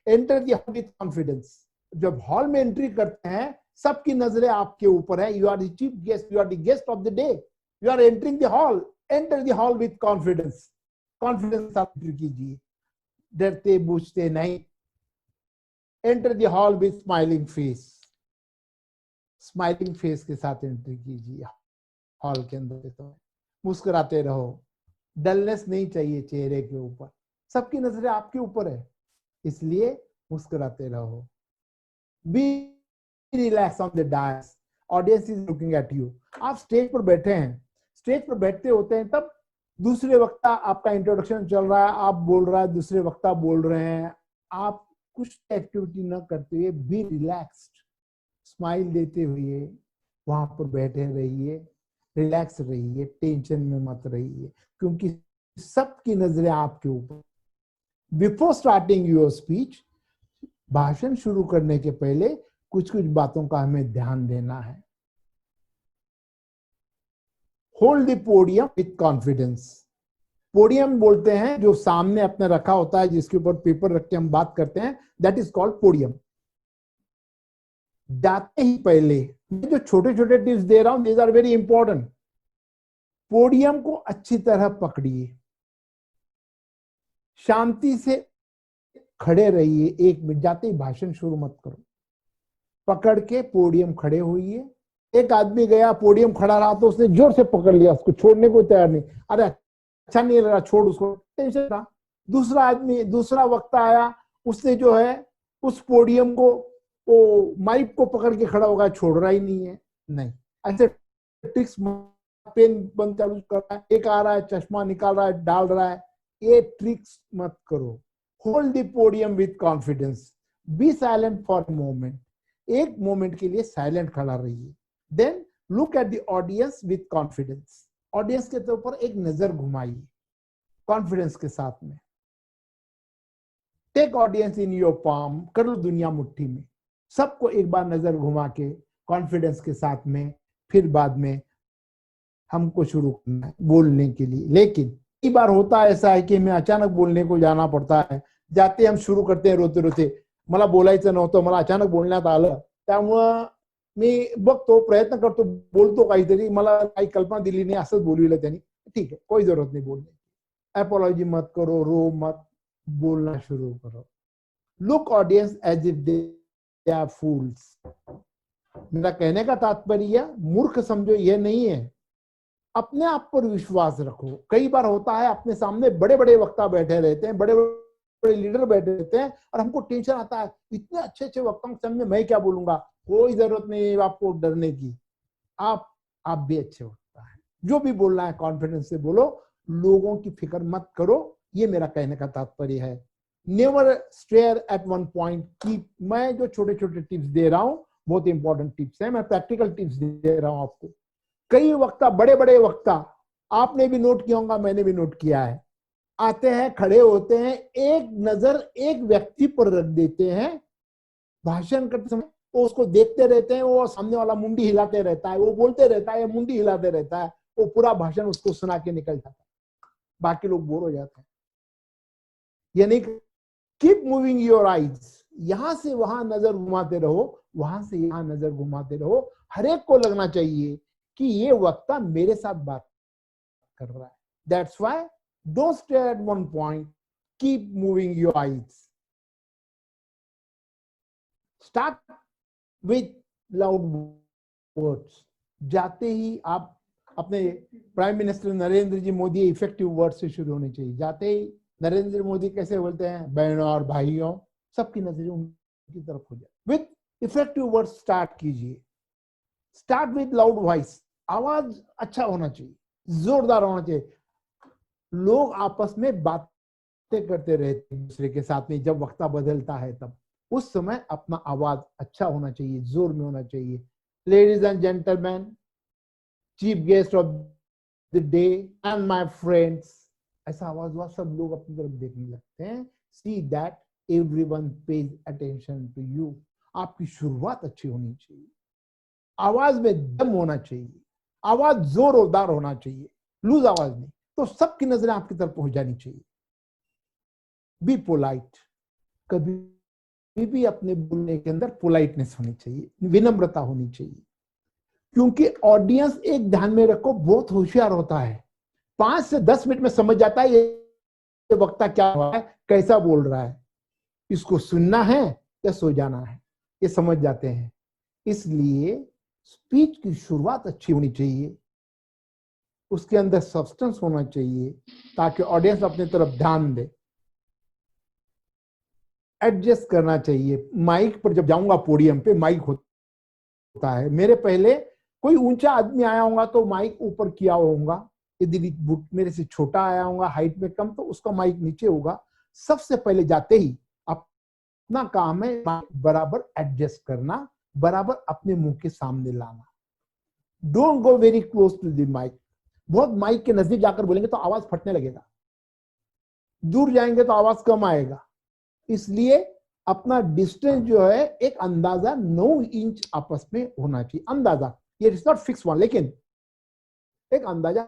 Enter the hall with confidence. जब हॉल में एंट्री करते हैं सबकी नजरें आपके ऊपर है. You are the chief guest, you are the guest of the day, you are entering the hall. Enter the hall with confidence. Confidence के साथ एंट्री कीजिए, डरते बूझते नहीं. Enter the hall with smiling face. Smiling face के साथ entry कीजिए hall के अंदर. तो मुस्कुराते रहो. डलनेस नहीं चाहिए चेहरे के ऊपर. सबकी नजरें आपके ऊपर है, इसलिए मुस्कुराते रहो. Be relax on the dais. Audience is looking at you. आप स्टेज पर बैठे हैं. स्टेज पर बैठते होते हैं तब दूसरे वक्ता, आपका इंट्रोडक्शन चल रहा है, आप बोल रहा है, दूसरे वक्ता बोल रहे हैं, आप कुछ एक्टिविटी न करते हुए बी रिलैक्स्ड, स्माइल देते हुए वहां पर बैठे रहिए. रिलैक्स रहिए, टेंशन में मत रहिए, क्योंकि सबकी नजरें आपके ऊपर. बिफोर स्टार्टिंग योर स्पीच, भाषण शुरू करने के पहले कुछ कुछ बातों का हमें ध्यान देना है. Hold the podium with confidence. Podium बोलते हैं जो सामने अपने रखा होता है, जिसके ऊपर पेपर रख के हम बात करते हैं, दैट इज कॉल्ड पोडियम. जाते ही पहले मैं जो छोटे छोटे टिप्स दे रहा हूं, these are very important. Podium को अच्छी तरह पकड़िए, शांति से खड़े रहिए. 1 मिनट, जाते ही भाषण शुरू मत करो. पकड़ के पोडियम खड़े होइए. एक आदमी गया, पोडियम खड़ा रहा तो उसने जोर से पकड़ लिया, उसको छोड़ने को तैयार नहीं. अरे अच्छा नहीं लग रहा, छोड़ उसको, टेंशन रहा. दूसरा आदमी, दूसरा वक्ता आया, उसने जो है उस पोडियम को, वो माइक को पकड़ के खड़ा होगा, छोड़ रहा ही नहीं है. नहीं, ऐसे ट्रिक्स. पेन बंद चालू कर रहा है, एक आ रहा है, चश्मा निकाल रहा है, डाल रहा है, ये ट्रिक्स मत करो. Hold the podium with confidence. Be silent for a moment. एक मोमेंट के लिए साइलेंट खड़ा रहिए. Then look at the audience with confidence. Audience के ऊपर एक नजर घुमाइए कॉन्फिडेंस के साथ में. Take audience in your palm. कर लो दुनिया मुट्ठी में. सबको एक बार नजर घुमा के कॉन्फिडेंस के साथ में, फिर बाद में हमको शुरू करना है बोलने के लिए. लेकिन कई बार होता ऐसा है कि हमें अचानक बोलने को जाना पडता है. जाते हम शुरू करते हैं रोते रोते. मला बोलायचं नव्हतं, मला अचानक बोलण्यात आलं, त्यामुळं मी बघतो, प्रयत्न करतो, बोलतो काहीतरी, मला काही कल्पना दिली नाही, असंच बोलविलं त्यांनी. ठीक है, कोई जरूरत नहीं बोलने की. अपॉलॉजी मत करो, रो मत, बोलना शुरू करो. Look audience as if they are fools. मेरा कहने का तात्पर्य मूर्ख समझो ये नहीं है. अपने आप पर विश्वास रखो. कई बार होता है अपने सामने बड़े बड़े वक्ता बैठे रहते हैं, बड़े बड़े लीडर बैठे रहते हैं, और हमको टेंशन आता है, इतने अच्छे अच्छे वक्ताओं के सामने मैं क्या बोलूंगा. कोई जरूरत नहीं है आपको डरने की. आप भी अच्छे वक्ता है. जो भी बोलना है कॉन्फिडेंस से बोलो. लोगों की फिक्र मत करो. ये मेरा कहने का तात्पर्य है. Never stare at one point. Keep. मैं जो छोटे छोटे टिप्स दे रहा हूं बहुत इंपॉर्टेंट टिप्स है, मैं प्रैक्टिकल टिप्स दे रहा हूं आपको. कई वक्ता, बड़े बड़े वक्ता, आपने भी नोट किया होगा, मैंने भी नोट किया है, आते हैं, खड़े होते हैं, एक नजर एक व्यक्ति पर रख देते हैं. भाषण करते समय वो उसको देखते रहते हैं, वो सामने वाला मुंडी हिलाते रहता है, वो बोलते रहता है, मुंडी हिलाते रहता है, वो पूरा भाषण उसको सुना के निकल जाता है. बाकी लोग बोर हो जाते हैं. यानी कीप मूविंग योर आईज. यहां से वहां नजर घुमाते रहो, वहां से यहां नजर घुमाते रहो. हर एक को लगना चाहिए कि ये वक्ता मेरे साथ बात कर रहा है. That's why don't stay at one point. Keep moving your eyes. Start with loud words. जाते ही आप अपने प्राइम मिनिस्टर नरेंद्र जी मोदी इफेक्टिव वर्ड से शुरू होने चाहिए. जाते ही नरेंद्र मोदी कैसे बोलते हैं, बहनों और भाइयों, सबकी नजरें उनकी तरफ हो जाए. विथ इफेक्टिव वर्ड स्टार्ट कीजिए. Start with loud voice. आवाज अच्छा होना चाहिए, जोरदार होना चाहिए. लोग आपस में बातें करते रहते हैं दूसरे के साथ में, जब वक्ता बदलता है तब उस समय अपना आवाज अच्छा होना चाहिए, जोर में होना चाहिए. Ladies and gentleman, chief guest of the day and my friends. ऐसा आवाज हुआ, सब लोग अपनी तरफ देखने लगते हैं. See that everyone pays attention to you. आपकी शुरुआत अच्छी होनी चाहिए. आवाज में दम होना चाहिए. आवाज जोरदार होना चाहिए, लूज आवाज नहीं. तो सबकी नजरें आपकी तरफ पहुंच जानी चाहिए. Be polite. कभी भी अपने बोलने के अंदर पोलाइटनेस होनी चाहिए, विनम्रता होनी चाहिए, क्योंकि ऑडियंस एक ध्यान में रखो बहुत होशियार होता है, 5 से 10 मिनट में समझ जाता है ये वक्ता क्या हुआ है, कैसा बोल रहा है, इसको सुनना है या सो जाना है, ये समझ जाते हैं। इसलिए स्पीच की शुरुआत अच्छी होनी चाहिए, उसके अंदर सब्सटेंस होना चाहिए ताकि ऑडियंस अपने तरफ ध्यान दे। एडजस्ट करना चाहिए, माइक पर जब जाऊंगा पोडियम पे माइक होता है, मेरे पहले कोई ऊंचा आदमी आया होगा तो माइक ऊपर किया होगा, यदि मेरे से छोटा आया होगा हाइट में कम तो उसका माइक नीचे होगा। सबसे पहले जाते ही अपना काम है माइक बराबर एडजस्ट करना, बराबर अपने मुंह के सामने लाना। Don't go very close to the mic, बहुत माइक के नजदीक जाकर बोलेंगे तो आवाज फटने लगेगा, दूर जाएंगे तो आवाज कम आएगा। इसलिए अपना डिस्टेंस जो है एक अंदाजा 9 इंच आपस में होना चाहिए, अंदाजा, ये इज नॉट फिक्स वन, लेकिन एक अंदाजा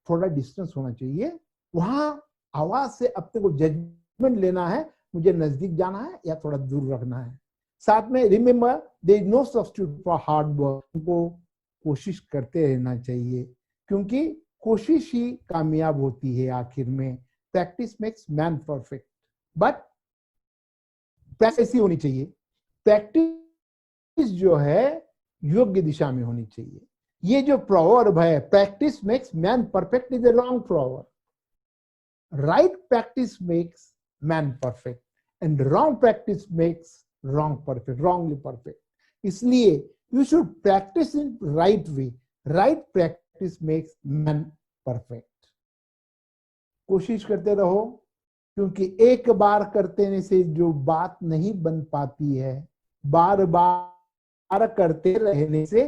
थोड़ा डिस्टेंस होना चाहिए। वहां आवाज से अपने को जजमेंट लेना है, मुझे नजदीक जाना है या थोड़ा दूर रखना है। साथ में remember there is no substitute for hard work, को कोशिश करते रहना चाहिए, क्योंकि कोशिश ही कामयाब होती है आखिर में। Practice makes man perfect, but practice ही होनी चाहिए। प्रैक्टिस जो है योग्य दिशा में होनी चाहिए। ये जो प्रोवर्ब है practice makes man perfect is a wrong proverb. Right practice makes man perfect and wrong practice makes wrong perfect, wrongly perfect. इसलिए you should practice in right way, right practice makes man perfect. कोशिश करते रहो, क्योंकि एक बार करने से जो बात नहीं बन पाती है, बार बार करते रहने से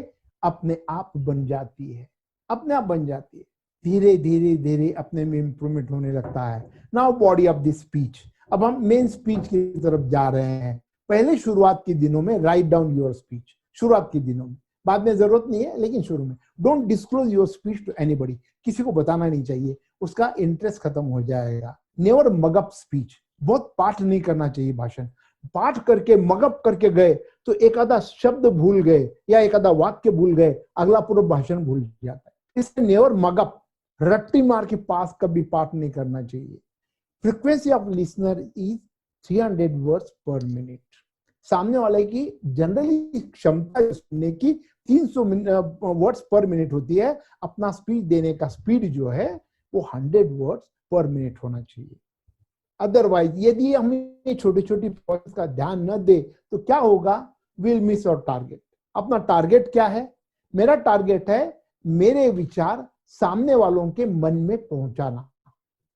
अपने आप बन जाती है, अपने आप बन जाती है। धीरे धीरे धीरे अपने में इंप्रूवमेंट होने लगता है। Now body of the speech, अब हम मेन स्पीच की तरफ जा रहे हैं। पहले शुरुआत के दिनों में राइट डाउन योर स्पीच, शुरुआत के दिनों में, बाद में जरूरत नहीं है, लेकिन शुरू में don't disclose your speech to anybody, किसी को बताना नहीं चाहिए, उसका इंटरेस्ट खत्म हो जाएगा। नेवर मगअप स्पीच, बहुत पाठ नहीं करना चाहिए भाषण। पाठ करके मगअप करके गए तो एक आधा शब्द भूल गए या एक आधा वाक्य भूल गए, अगला पूरा भाषण भूल जाता है। इसलिए नेवर मगअप, रट्टी मार के पास कभी पाठ नहीं करना चाहिए। Frequency of listener is 300 words पर मिनट। सामने वाले की जनरली क्षमता सुनने की 300 वर्ड्स पर मिनट होती है। अपना स्पीच देने का स्पीड जो है वो 100 वर्ड्स पर मिनट होना चाहिए। अदरवाइज यदि हम ये छोटी छोटी पॉइंट्स का ध्यान न दे तो क्या होगा, विल मिस आवर टारगेट। अपना टारगेट क्या है? मेरा टारगेट है मेरे विचार सामने वालों के मन में पहुंचाना।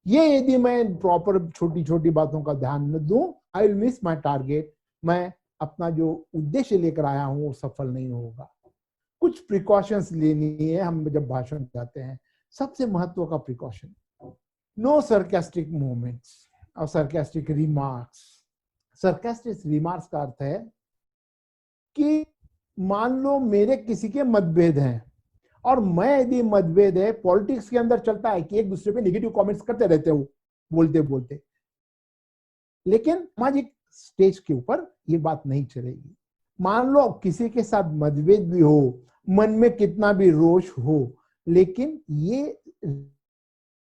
ये यदि मैं प्रॉपर छोटी छोटी बातों का ध्यान न दूं, I will miss my target. मैं अपना जो उद्देश्य लेकर आया हूं वो सफल नहीं होगा। कुछ प्रिकॉशंस लेनी है हम जब भाषण जाते हैं। सबसे महत्व का प्रिकॉशन, नो सरकास्टिक मूवमेंट्स और सरकास्टिक रिमार्क्स। सरकास्टिक रिमार्क्स का अर्थ है कि मान लो मेरे किसी के मतभेद हैं और मैं यदि मतभेद है, पॉलिटिक्स के अंदर चलता है कि एक दूसरे पे नेगेटिव कमेंट्स करते रहते हो बोलते बोलते, लेकिन सामाजिक स्टेज के ऊपर ये बात नहीं चलेगी। मान लो किसी के साथ मतभेद भी हो, मन में कितना भी रोष हो, लेकिन ये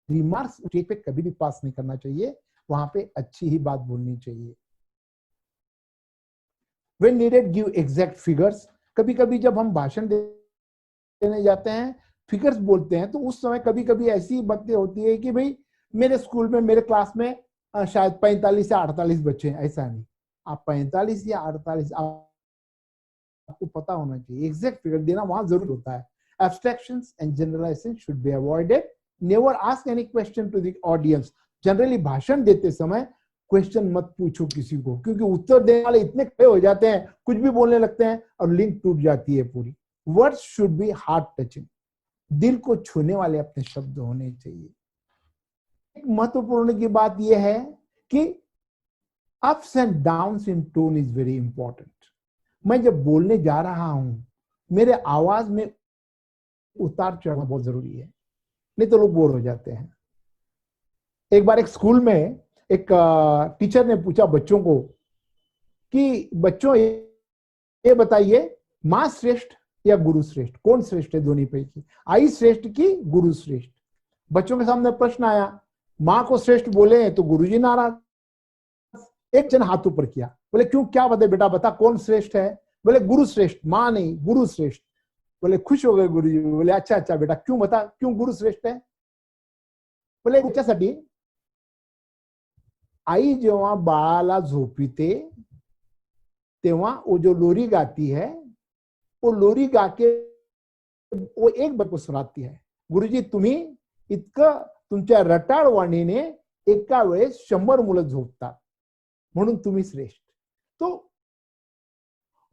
रिमार्क्स स्टेज पे कभी भी पास नहीं करना चाहिए। वहां पे अच्छी ही बात बोलनी चाहिए। When needed, give exact figures। कभी कभी जब हम भाषण देने जाते हैं, फिगर्स बोलते हैं, तो उस समय कभी कभी ऐसी बातें होती है कि भाई मेरे स्कूल में, मेरे क्लास में शायद 45 या 48 बच्चे हैं। ऐसा नहीं, आप 45 या 48 आपको पता होना चाहिए। एग्जैक्ट फिगर देना वहां जरूर होता है। Abstractions and generalizations should be avoided. Never ask any question to the audience। Generally भाषण देते समय क्वेश्चन मत पूछो किसी को, क्योंकि उत्तर देने वाले इतने खड़े हो जाते हैं, कुछ भी बोलने लगते हैं और लिंक टूट जाती है पूरी। Words should be heart touching, दिल को छूने वाले अपने शब्द होने चाहिए। एक महत्वपूर्ण की बात यह है कि ups and downs in tone is very important. मैं जब बोलने जा रहा हूं, मेरे आवाज में उतार चढ़ाव बहुत जरूरी है, नहीं तो लोग बोर हो जाते हैं। एक बार एक स्कूल में एक टीचर ने पूछा बच्चों को कि बच्चों ये बताइए, माँ श्रेष्ठ या गुरु श्रेष्ठ, कौन श्रेष्ठ है दोनों पैकी? आई श्रेष्ठ की गुरु श्रेष्ठ? बच्चों के सामने प्रश्न आया, माँ को श्रेष्ठ बोले तो गुरुजी नाराज। एक जन हाथ ऊपर किया, बोले क्यों, क्या बता बेटा, बता कौन श्रेष्ठ है? बोले गुरु श्रेष्ठ, माँ नहीं गुरु श्रेष्ठ। बोले खुश हो गए गुरुजी, बोले अच्छा अच्छा बेटा, क्यों बता, क्यों गुरु श्रेष्ठ है? बोले त्याच्यासाठी आई जेव्हा बाळाला झोपिते तेव्हा वो जो लोरी गाती है, वो लोरी गा के वो एक बार को सुनाती है, गुरुजी तुम्ही इतकं तुमच्या रटाळ वाणीने एका वेळेस 100 मुलं झोपतात, म्हणून तुम्ही श्रेष्ठ। तो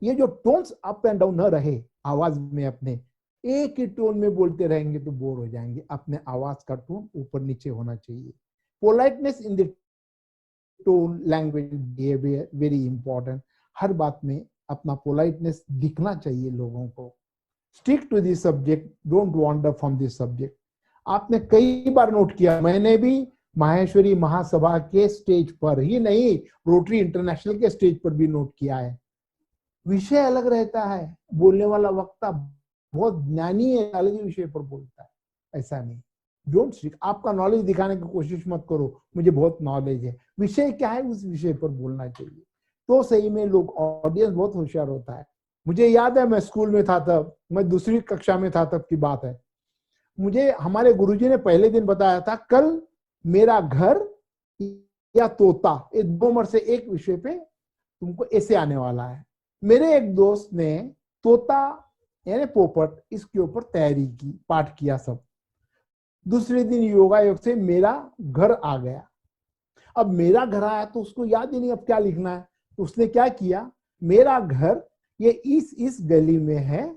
ये जो टोन्स अप एंड डाउन न रहे आवाज में, अपने एक ही टोन में बोलते रहेंगे तो बोर हो जाएंगे। अपने आवाज का टोन ऊपर नीचे होना चाहिए। Politeness in the tone, language, behaviour very important. हर बात में अपना पोलाइटनेस दिखना चाहिए लोगों को। Stick to the subject, don't wander from the subject. आपने कई बार नोट किया, मैंने भी माहेश्वरी महासभा के स्टेज पर ही नहीं, रोटरी इंटरनेशनल के स्टेज पर भी नोट किया है, विषय अलग रहता है, बोलने वाला वक्ता बहुत ज्ञानी है, अलग ही विषय पर बोलता है, ऐसा नहीं। डोंट स्टिक, आपका नॉलेज दिखाने की कोशिश मत करो, मुझे बहुत नॉलेज है, विषय क्या है उस विषय पर बोलना चाहिए, तो सही में लोग, ऑडियंस बहुत होशियार होता है। मुझे याद है मैं स्कूल में था तब, मैं दूसरी कक्षा में था तब की बात है, मुझे हमारे गुरुजी ने पहले दिन बताया था, कल मेरा घर या तोता, ये दो में से एक विषय पे तुमको ऐसे आने वाला है। मेरे एक दोस्त ने तोता यानी पोपट इसके ऊपर तैयारी की, पाठ किया सब। दूसरे दिन योगायोग से मेरा घर आ गया। अब मेरा घर आया तो उसको याद ही नहीं अब क्या लिखना है, तो उसने क्या किया, मेरा घर ये इस गली में है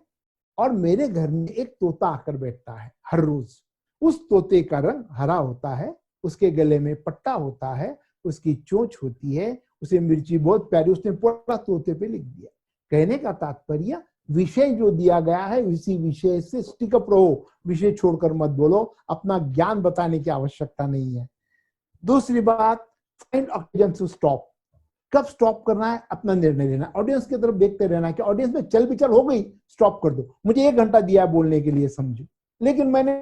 और मेरे घर में एक तोता आकर बैठता है हर रोज। उस तोते का रंग हरा होता है, उसके गले में पट्टा होता है, उसकी चोंच होती है, उसे मिर्ची बहुत प्यारी, उसने पूरा तोते पे लिख दिया। कहने का तात्पर्य, विषय जो दिया गया है उसी विषय से स्टिकअप रहो, विषय छोड़कर मत बोलो, अपना ज्ञान बताने की आवश्यकता नहीं है। दूसरी बात, फाइंड ऑक्सीजन टू स्टॉप। कब स्टॉप करना है अपना निर्णय लेना, ऑडियंस की तरफ देखते रहना कि ऑडियंस में चल बिचल हो गई, स्टॉप कर दो। मुझे 1 घंटा दिया है बोलने के लिए समझो, लेकिन मैंने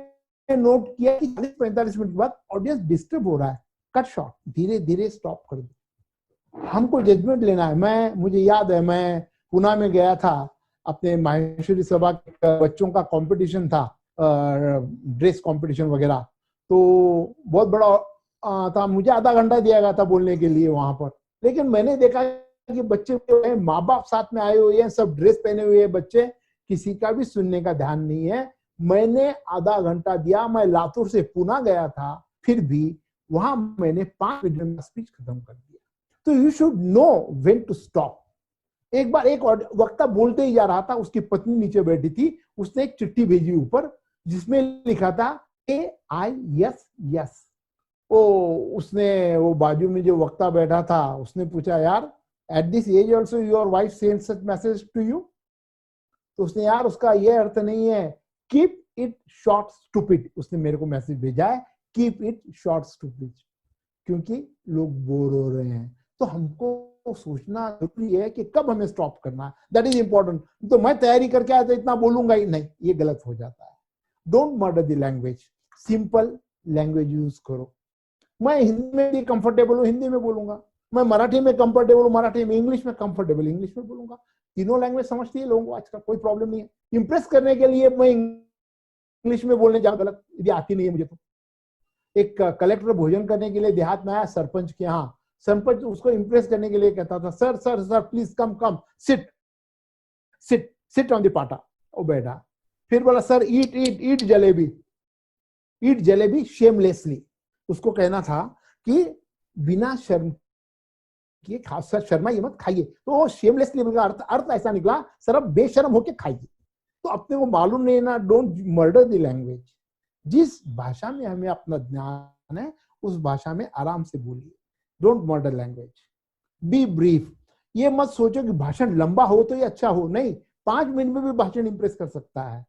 नोट किया कि 40-45 मिनट के बाद ऑडियंस डिस्टर्ब हो रहा है, कट शॉर्ट, धीरे धीरे स्टॉप कर दो। हमको जजमेंट लेना है। मुझे याद है मैं पुणे में गया था, अपने माहेश्वरी सभा बच्चों का कंपटीशन था, ड्रेस कंपटीशन वगैरह, तो बहुत बड़ा था, मुझे आधा घंटा दिया गया था बोलने के लिए वहां पर। लेकिन मैंने देखा कि बच्चे, माँ बाप साथ में आए हुए हैं, सब ड्रेस पहने हुए हैं बच्चे, किसी का भी सुनने का ध्यान नहीं है। मैंने आधा घंटा दिया, मैं लातूर से पुणे गया था, फिर भी वहां मैंने 5 मिनट में स्पीच खत्म कर दिया। तो you should know when to stop. एक बार एक वक्ता बोलते ही जा रहा था, उसकी पत्नी नीचे बैठी थी, उसने एक चिट्ठी भेजी ऊपर जिसमें लिखा था AIS। उसने वो बाजू में जो वक्ता बैठा था उसने पूछा, यार at this age also your wife send such message to you? तो उसने, यार उसका ये अर्थ नहीं है, कीप इट शॉर्ट स्टूपिड। उसने मेरे को मैसेज भेजा है, कीप इट शॉर्ट स्टूपिड, क्योंकि लोग बोर हो रहे हैं। तो हमको सोचना जरूरी है कि कब हमें स्टॉप करना है, दैट इज इंपॉर्टेंट। तो मैं तैयारी करके आया था, इतना बोलूंगा ही नहीं, ये गलत हो जाता है। Don't murder the language, simple language use करो। मैं हिंदी में भी कंफर्टेबल हूँ, हिंदी में बोलूंगा, मैं मराठी में कंफर्टेबल हूँ, मराठी में, इंग्लिश में कंफर्टेबल, इंग्लिश में बोलूंगा। तीनों लैंग्वेज समझती है लोगों को आजकल, कोई प्रॉब्लम नहीं है। इंप्रेस करने के लिए मैं इंग्लिश में बोलने जाऊँ गलत, यदि आती नहीं है मुझे तो। एक कलेक्टर भोजन करने के लिए देहात में आया सरपंच के यहाँ, सरपंच उसको इंप्रेस करने के लिए कहता था, sir sir sir please come come, sit sit sit on the पाटा। वो बैठा, फिर बोला, सर ईट ईट ईट जलेबी, ईट जलेबी शेमलेसली। उसको कहना था कि बिना शर्म किए खा, सर शर्माइए मत, खाइए। तो शेमलेसली का अर्थ ऐसा निकला, सर अब बेशर्म होके खाइए। तो अपने को मालूम नहीं ना, डोंट मर्डर द लैंग्वेज। जिस भाषा में हमें अपना ज्ञान है उस भाषा में आराम से बोलिए, don't murder language. B brief, ये मत सोचो कि भाषण लंबा हो तो ये अच्छा हो, नहीं, 5 मिनट में भी भाषण इंप्रेस कर सकता है।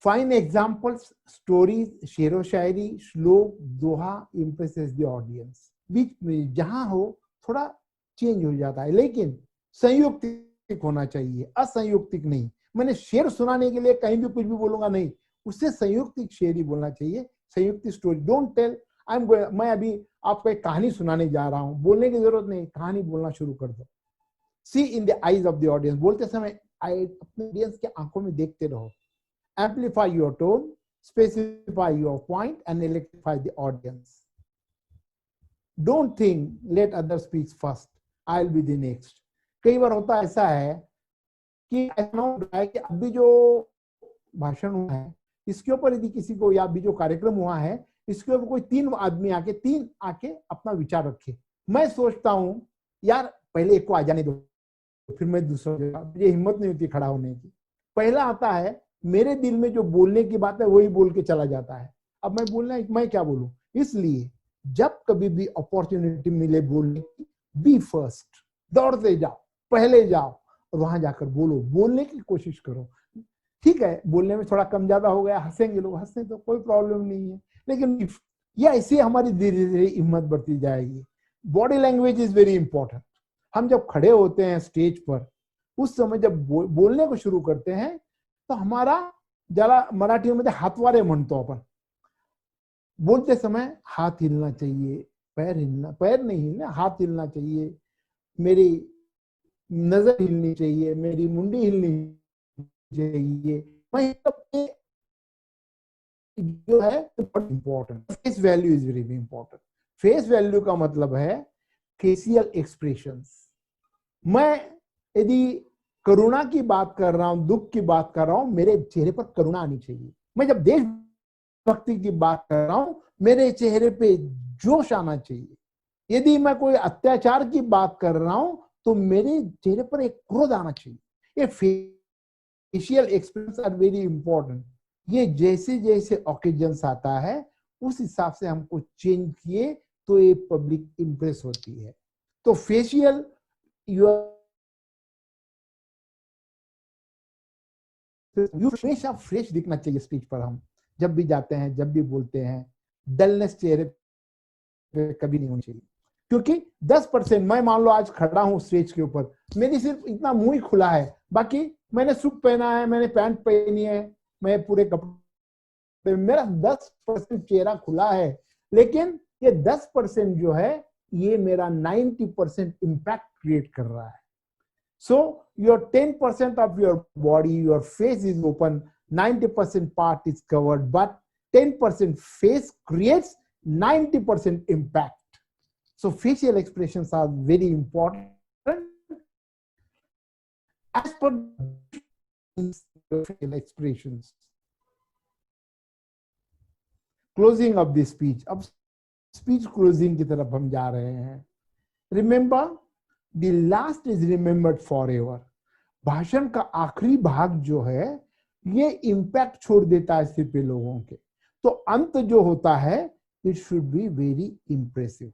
फाइन एग्जाम्पल्स, स्टोरीज, शेरो शायरी, श्लोक, दोहा, इंप्रेसेस द ऑडियंस। बीच में जहां हो थोड़ा चेंज हो जाता है, लेकिन संयुक्तिक होना चाहिए, असंयुक्तिक नहीं। मैंने शेर सुनाने के लिए कहीं भी कुछ भी बोलूंगा नहीं, उससे संयुक्तिक शेर ही बोलना चाहिए, संयुक्तिक स्टोरी। डोंट टेल मैं अभी आपको एक कहानी सुनाने जा रहा हूं, बोलने की जरूरत नहीं, कहानी बोलना शुरू कर दो। See in the eyes of the audience, बोलते समय अपने ऑडियंस के आंखों में देखते रहो। Amplify your tone, specify your point and electrify the audience. Don't think let others speak first, I'll be the next. कई बार होता ऐसा है कि ऐसा होता है कि अभी जो भाषण हुआ है इसके ऊपर यदि किसी को, या अभी जो कार्यक्रम हुआ है इसके ऊपर कोई तीन आके अपना विचार रखे। मैं सोचता हूं यार पहले एक को आ जाने दो, फिर मैं दूसरा, मुझे हिम्मत नहीं होती खड़ा होने की। पहला आता है, मेरे दिल में जो बोलने की बात है वही बोल के चला जाता है। अब मैं क्या बोलूं? इसलिए जब कभी भी अपॉर्चुनिटी मिले बोलने की, बी फर्स्ट, दौड़ते जाओ, पहले जाओ और वहां जाकर बोलो, बोलने की कोशिश करो। ठीक है, बोलने में थोड़ा कम ज्यादा हो गया, हंसेंगे लोग, हंसने तो कोई प्रॉब्लम नहीं है, लेकिन ये ऐसे हमारी धीरे धीरे हिम्मत बढ़ती जाएगी। Body language is very important. हम जब खड़े होते हैं स्टेज पर, उस समय जब बोलने को शुरू करते हैं तो हमारा जरा मराठी में हाथवारे म्हणतो अपन, बोलते समय हाथ हिलना चाहिए, पैर नहीं हिलना, हाथ हिलना चाहिए, मेरी नजर हिलनी चाहिए, मेरी मुंडी हिलनी चाहिए। जो है important, face value is very important. Face value का मतलब है फेशियल एक्सप्रेशंस। मैं यदि करुणा की बात कर रहा हूं, दुख की बात कर रहा हूं, मेरे चेहरे पर करुणा आनी चाहिए। मैं जब देशभक्ति की बात कर रहा हूं, मेरे चेहरे पे जोश आना चाहिए। यदि मैं कोई अत्याचार की बात कर रहा हूं तो मेरे चेहरे पर एक क्रोध आना चाहिए। ये facial expression are very important. ये जैसे जैसे ऑकेजन्स आता है उस हिसाब से हमको चेंज किए तो ये पब्लिक इंप्रेस होती है। तो फेशियल हमेशा फ्रेश दिखना चाहिए स्टेज पर। हम जब भी जाते हैं, जब भी बोलते हैं, डलनेस चेहरे पे कभी नहीं होनी चाहिए। क्योंकि 10%, मैं मान लो आज खड़ा हूं स्टेज के ऊपर, मेरी सिर्फ इतना मुंह ही खुला है, बाकी मैंने सूट पहना है, मैंने पैंट पहनी है, मैं पूरे कपड़े, मेरा 10% चेहरा खुला है, लेकिन ये 10% जो है ये मेरा 90% इम्पैक्ट क्रिएट कर रहा है। So your 10% of your body, your face is open, 90% part is covered, but 10% face creates 90% impact. So facial expressions are very important as per facial expressions. Closing of the speech. अब speech closing की तरफ हम जा रहे हैं। Remember, the last is remembered forever. भाषण का आखिरी भाग जो है ये इम्पैक्ट छोड़ देता है सिर्फ लोगों के। तो अंत जो होता है it should be very impressive.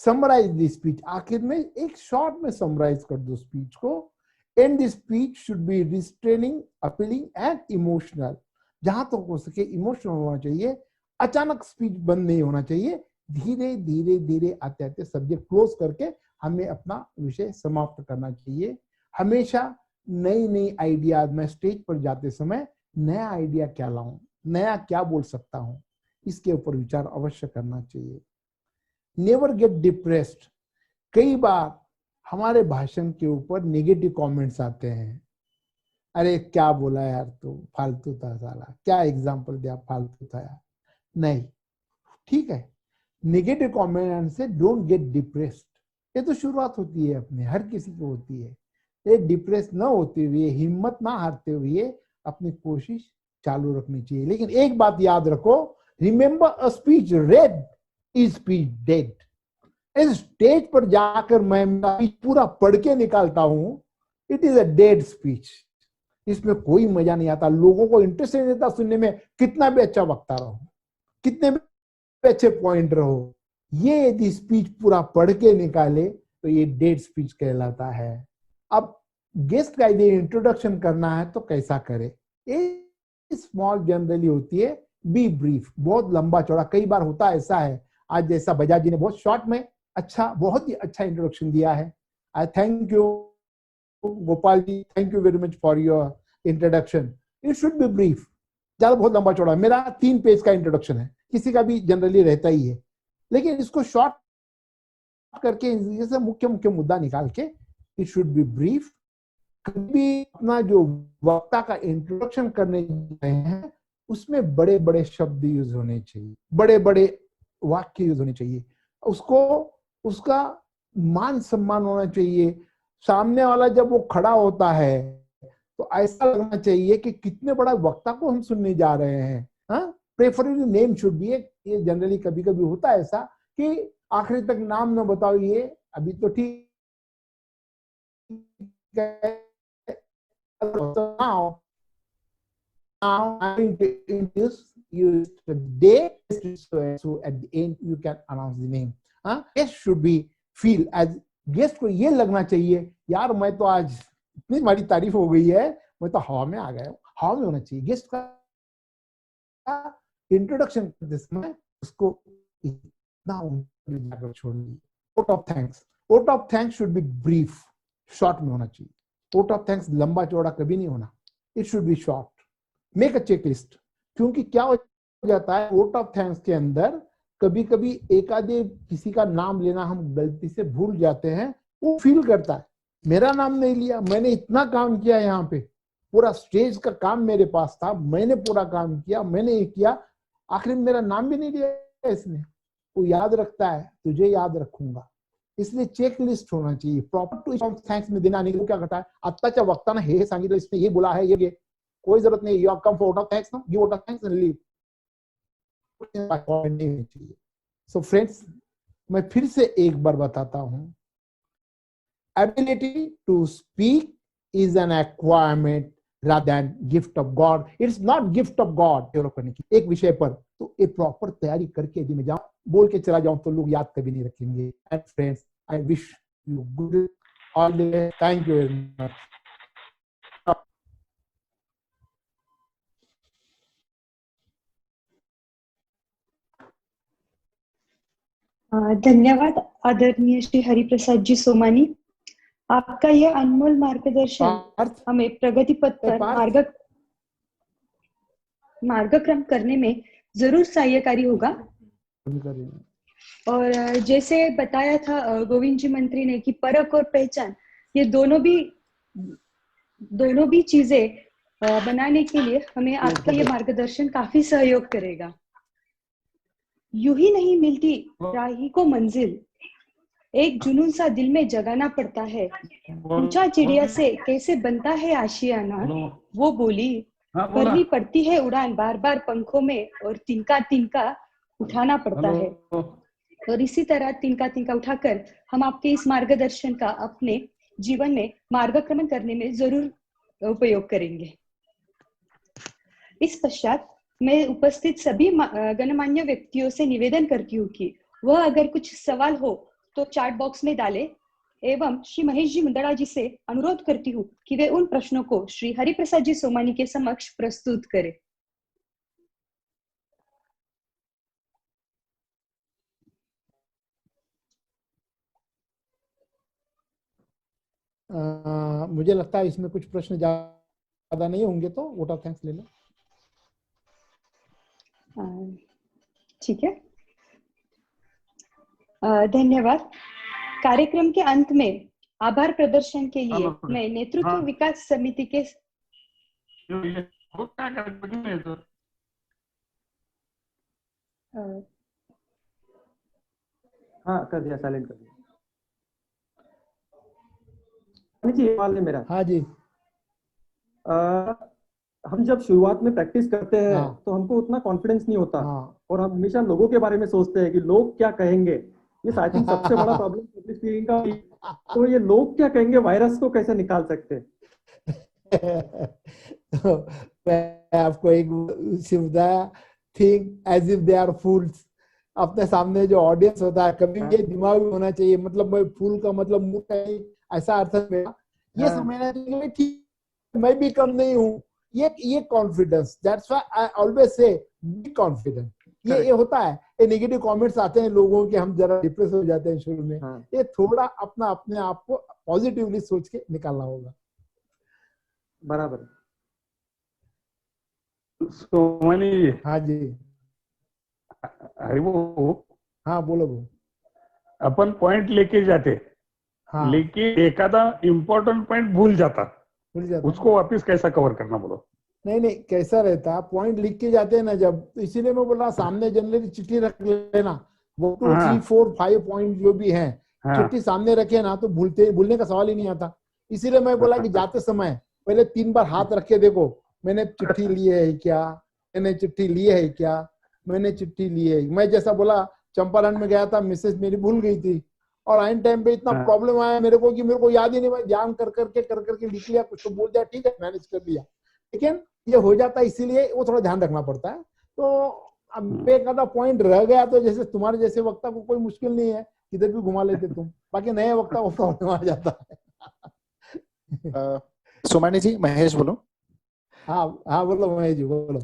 Summarise the speech, आखिर में एक शॉर्ट में समराइज कर दो स्पीच को। And the speech should be restraining, appealing and emotional. जहां तक तो हो सके इमोशनल होना चाहिए, अचानक स्पीच बंद नहीं होना चाहिए, धीरे धीरे धीरे आते आते सब्जेक्ट क्लोज करके हमें अपना विषय समाप्त करना चाहिए। हमेशा नई नई आइडियाज, मैं स्टेज पर जाते समय नया आइडिया क्या लाऊं, नया क्या बोल सकता हूं, इसके ऊपर विचार अवश्य करना चाहिए। Never get depressed. कई बार हमारे भाषण के ऊपर नेगेटिव कमेंट्स आते हैं, अरे क्या बोला यार तू, फालतू था साला, क्या एग्जाम्पल दिया, फालतू था यार। नहीं, ठीक है, नेगेटिव कमेंट से डोंट गेट डिप्रेस्ड। ये तो शुरुआत होती है अपने, हर किसी को होती है। ये डिप्रेस न होते हुए, हिम्मत ना हारते हुए अपनी कोशिश चालू रखनी चाहिए। लेकिन एक बात याद रखो, remember a speech red is speech dead. इस स्टेज पर जाकर मैं पूरा पढ़ के निकालता हूं, it is a dead speech. इसमें कोई मजा नहीं आता, लोगों को इंटरेस्ट नहीं देता सुनने में, कितना भी अच्छा वक्ता रहो, कितने भी अच्छे पॉइंट रहो। ये यदि स्पीच पूरा पढ़ के निकाले तो ये डेड स्पीच कहलाता है। अब गेस्ट का यदि इंट्रोडक्शन करना है तो कैसा करे? ये स्मॉल जनरली होती है, बी ब्रीफ। बहुत लंबा चौड़ा कई बार होता ऐसा है, आज जैसा बजाज जी ने बहुत शॉर्ट में अच्छा, बहुत ही अच्छा इंट्रोडक्शन दिया है। I thank you, Gopal ji. Thank you very much for your introduction. It should be brief. ज्यादा बहुत लंबा चौड़ा, मेरा 3 पेज का इंट्रोडक्शन है, किसी का भी जनरली रहता ही है, लेकिन इसको शॉर्ट करके जैसे मुख्य मुख्य मुद्दा निकाल के इट शुड बी ब्रीफ. कभी अपना जो वक्ता का इंट्रोडक्शन करने जा रहे हैं उसमें बड़े बड़े शब्द यूज होने चाहिए, बड़े बड़े वाक्य यूज होने चाहिए, उसको उसका मान सम्मान होना चाहिए. सामने वाला जब वो खड़ा होता है तो ऐसा लगना चाहिए कि कितने बड़ा वक्ता को हम सुनने जा रहे हैं. Preferably name should be. ये जनरली कभी कभी होता है ऐसा कि आखिरी तक नाम न बताओ, ये अभी तो ठीक है. Now I'm going to introduce you today. So at the end you can announce the name. Guest should be feel as guest को ये लगना चाहिए यार मैं तो आज इतनी बड़ी तारीफ हो गई है, मैं तो हवा में आ गया हूँ. हवा में होना चाहिए. गेस्ट का इंट्रोडक्शन करते समय उसको इतना जाकर छोड़िए. Vote of thanks. Vote of thanks should be brief, short में होना चाहिए. वोट ऑफ थैंक्स लंबा चौड़ा कभी नहीं होना. It should B short. Make a checklist. क्योंकि क्या हो जाता है वोट ऑफ थैंक्स के अंदर कभी कभी एक आधे किसी का नाम लेना हम गलती से भूल जाते हैं. वो फील करता है मेरा नाम नहीं लिया, मैंने इतना काम किया, यहाँ पे पूरा स्टेज का काम मेरे पास था, मैंने पूरा काम किया, मैंने ये किया, आखिर में मेरा नाम भी नहीं लिया इसने. वो याद रखता है, तुझे याद रखूंगा. इसलिए चेक लिस्ट होना चाहिए. प्रॉपर टू थैंक्स में देना नहीं. क्या करता है आत्ताच्या वक्तानं हे सांगितलं, इसने ये बोला है, ये कोई जरूरत नहीं. You come for vote of thanks, know give vote of thanks and leave. So friends, मैं फिर से एक बार बताता हूं, ability to speak is an acquirement rather than gift of God. It's not gift of God. Develop करने की एक विषय पर तो एक प्रॉपर तैयारी करके यदि मैं जाऊं, बोल के चला जाऊं तो लोग याद कभी नहीं रखेंगे. And friends, I wish you good all the way. Thank you very much. धन्यवाद आदरणीय श्री हरिप्रसाद जी सोमानी. आपका यह अनमोल मार्गदर्शन हमें प्रगति पथ पर मार्गक्रम करने में जरूर सहायकारी होगा. और जैसे बताया था गोविंद जी मंत्री ने कि परख और पहचान, ये दोनों भी चीजें बनाने के लिए हमें आपका ये मार्गदर्शन काफी सहयोग करेगा. यूं ही नहीं मिलती राही को मंजिल, एक जुनून सा दिल में जगाना पड़ता है. पूछा चिड़िया से कैसे बनता है आशियाना, वो बोली भरनी पड़ती है उड़ान बार बार पंखों में, और तिनका तिनका उठाना पड़ता है. और इसी तरह तिनका तिनका उठाकर हम आपके इस मार्गदर्शन का अपने जीवन में मार्गक्रमण करने में जरूर उपयोग करेंगे. इस पश्चात मैं उपस्थित सभी गणमान्य व्यक्तियों से निवेदन करती हूँ कि वह अगर कुछ सवाल हो तो चैट बॉक्स में डाले, एवं श्री महेश जी मुंदड़ा जी से अनुरोध करती हूँ कि वे उन प्रश्नों को श्री हरिप्रसाद जी सोमानी के समक्ष प्रस्तुत करें. मुझे लगता है इसमें कुछ प्रश्न ज्यादा नहीं होंगे, तो वोट ऑफ थैंक्स ले लो. ठीक है. धन्यवाद. कार्यक्रम के अंत में आभार प्रदर्शन के लिए मैं नेतृत्व विकास समिति के हाँ कर दिया, साइलेंट कर दिया. जी सवाल है मेरा. हाँ जी. हम जब शुरुआत में प्रैक्टिस करते हैं तो हमको उतना कॉन्फिडेंस नहीं होता, और हम हमेशा लोगों के बारे में सोचते हैं कि लोग क्या कहेंगे. ये आई थिंक सबसे बड़ा प्रॉब्लम पब्लिक स्पीकिंग का. तो ये लोग क्या कहेंगे वायरस को कैसे निकाल सकते हैं? तो मैं आपको एक बताया, think as if they are fools. अपने सामने जो ऑडियंस होता है कभी ये दिमाग में होना चाहिए, मतलब मैं फूल का मतलब मुंह ऐसा अर्थ में ये समझना चाहिए ठीक मैं भी कम नहीं हूँ. ये confidence, that's why I always say be confident. ये होता है, ये नेगेटिव कमेंट्स आते हैं लोगों के, हम जरा डिप्रेस हो जाते हैं शुरू में. ये थोड़ा अपने आप को पॉजिटिवली सोच के निकालना होगा। बराबर। सोमानी जी, हाँ जी, हरिभो, हाँ बोलो बोलो। अपन पॉइंट लेके जाते, हाँ लेकिन एखादा इम्पोर्टेंट पॉइंट भूल जाता, भूल जाता है। उसको वापस कैसा कवर करना, बोलो। नहीं नहीं, कैसा रहता, पॉइंट लिख के जाते हैं ना जब, तो इसीलिए मैं बोल रहा सामने जनरली चिट्ठी रख लेना, वो 2, 3, 4, 5 पॉइंट जो भी हैं, हाँ, चिट्ठी सामने रखे ना तो भूलने का सवाल ही नहीं आता। इसीलिए मैं बोला कि जाते समय पहले 3 बार हाथ रख के देखो, मैंने चिट्ठी ली है क्या, मैंने चिट्ठी ली है क्या, मैंने चिट्ठी ली है। मैं जैसा बोला चंपारण में गया था, मिसेस मेरी भूल गई थी, और आइन टाइम पे इतना हाँ। प्रॉब्लम आया मेरे को कि मेरे को याद ही नहीं, मैं ध्यान कर करके लिख लिया, कुछ तो बोल दिया, ठीक है मैनेज कर लिया, लेकिन ये हो जाता है, इसीलिए वो थोड़ा ध्यान रखना पड़ता है। तो अब एक आधा पॉइंट रह गया तो जैसे तुम्हारे जैसे वक्ता को कोई मुश्किल नहीं है, किधर भी घुमा लेते तुम, बाकी नए वक्ता को प्रॉब्लम आ जाता है। सोमानी जी, महेश बोलो। हाँ हाँ बोलो महेश जी बोलो।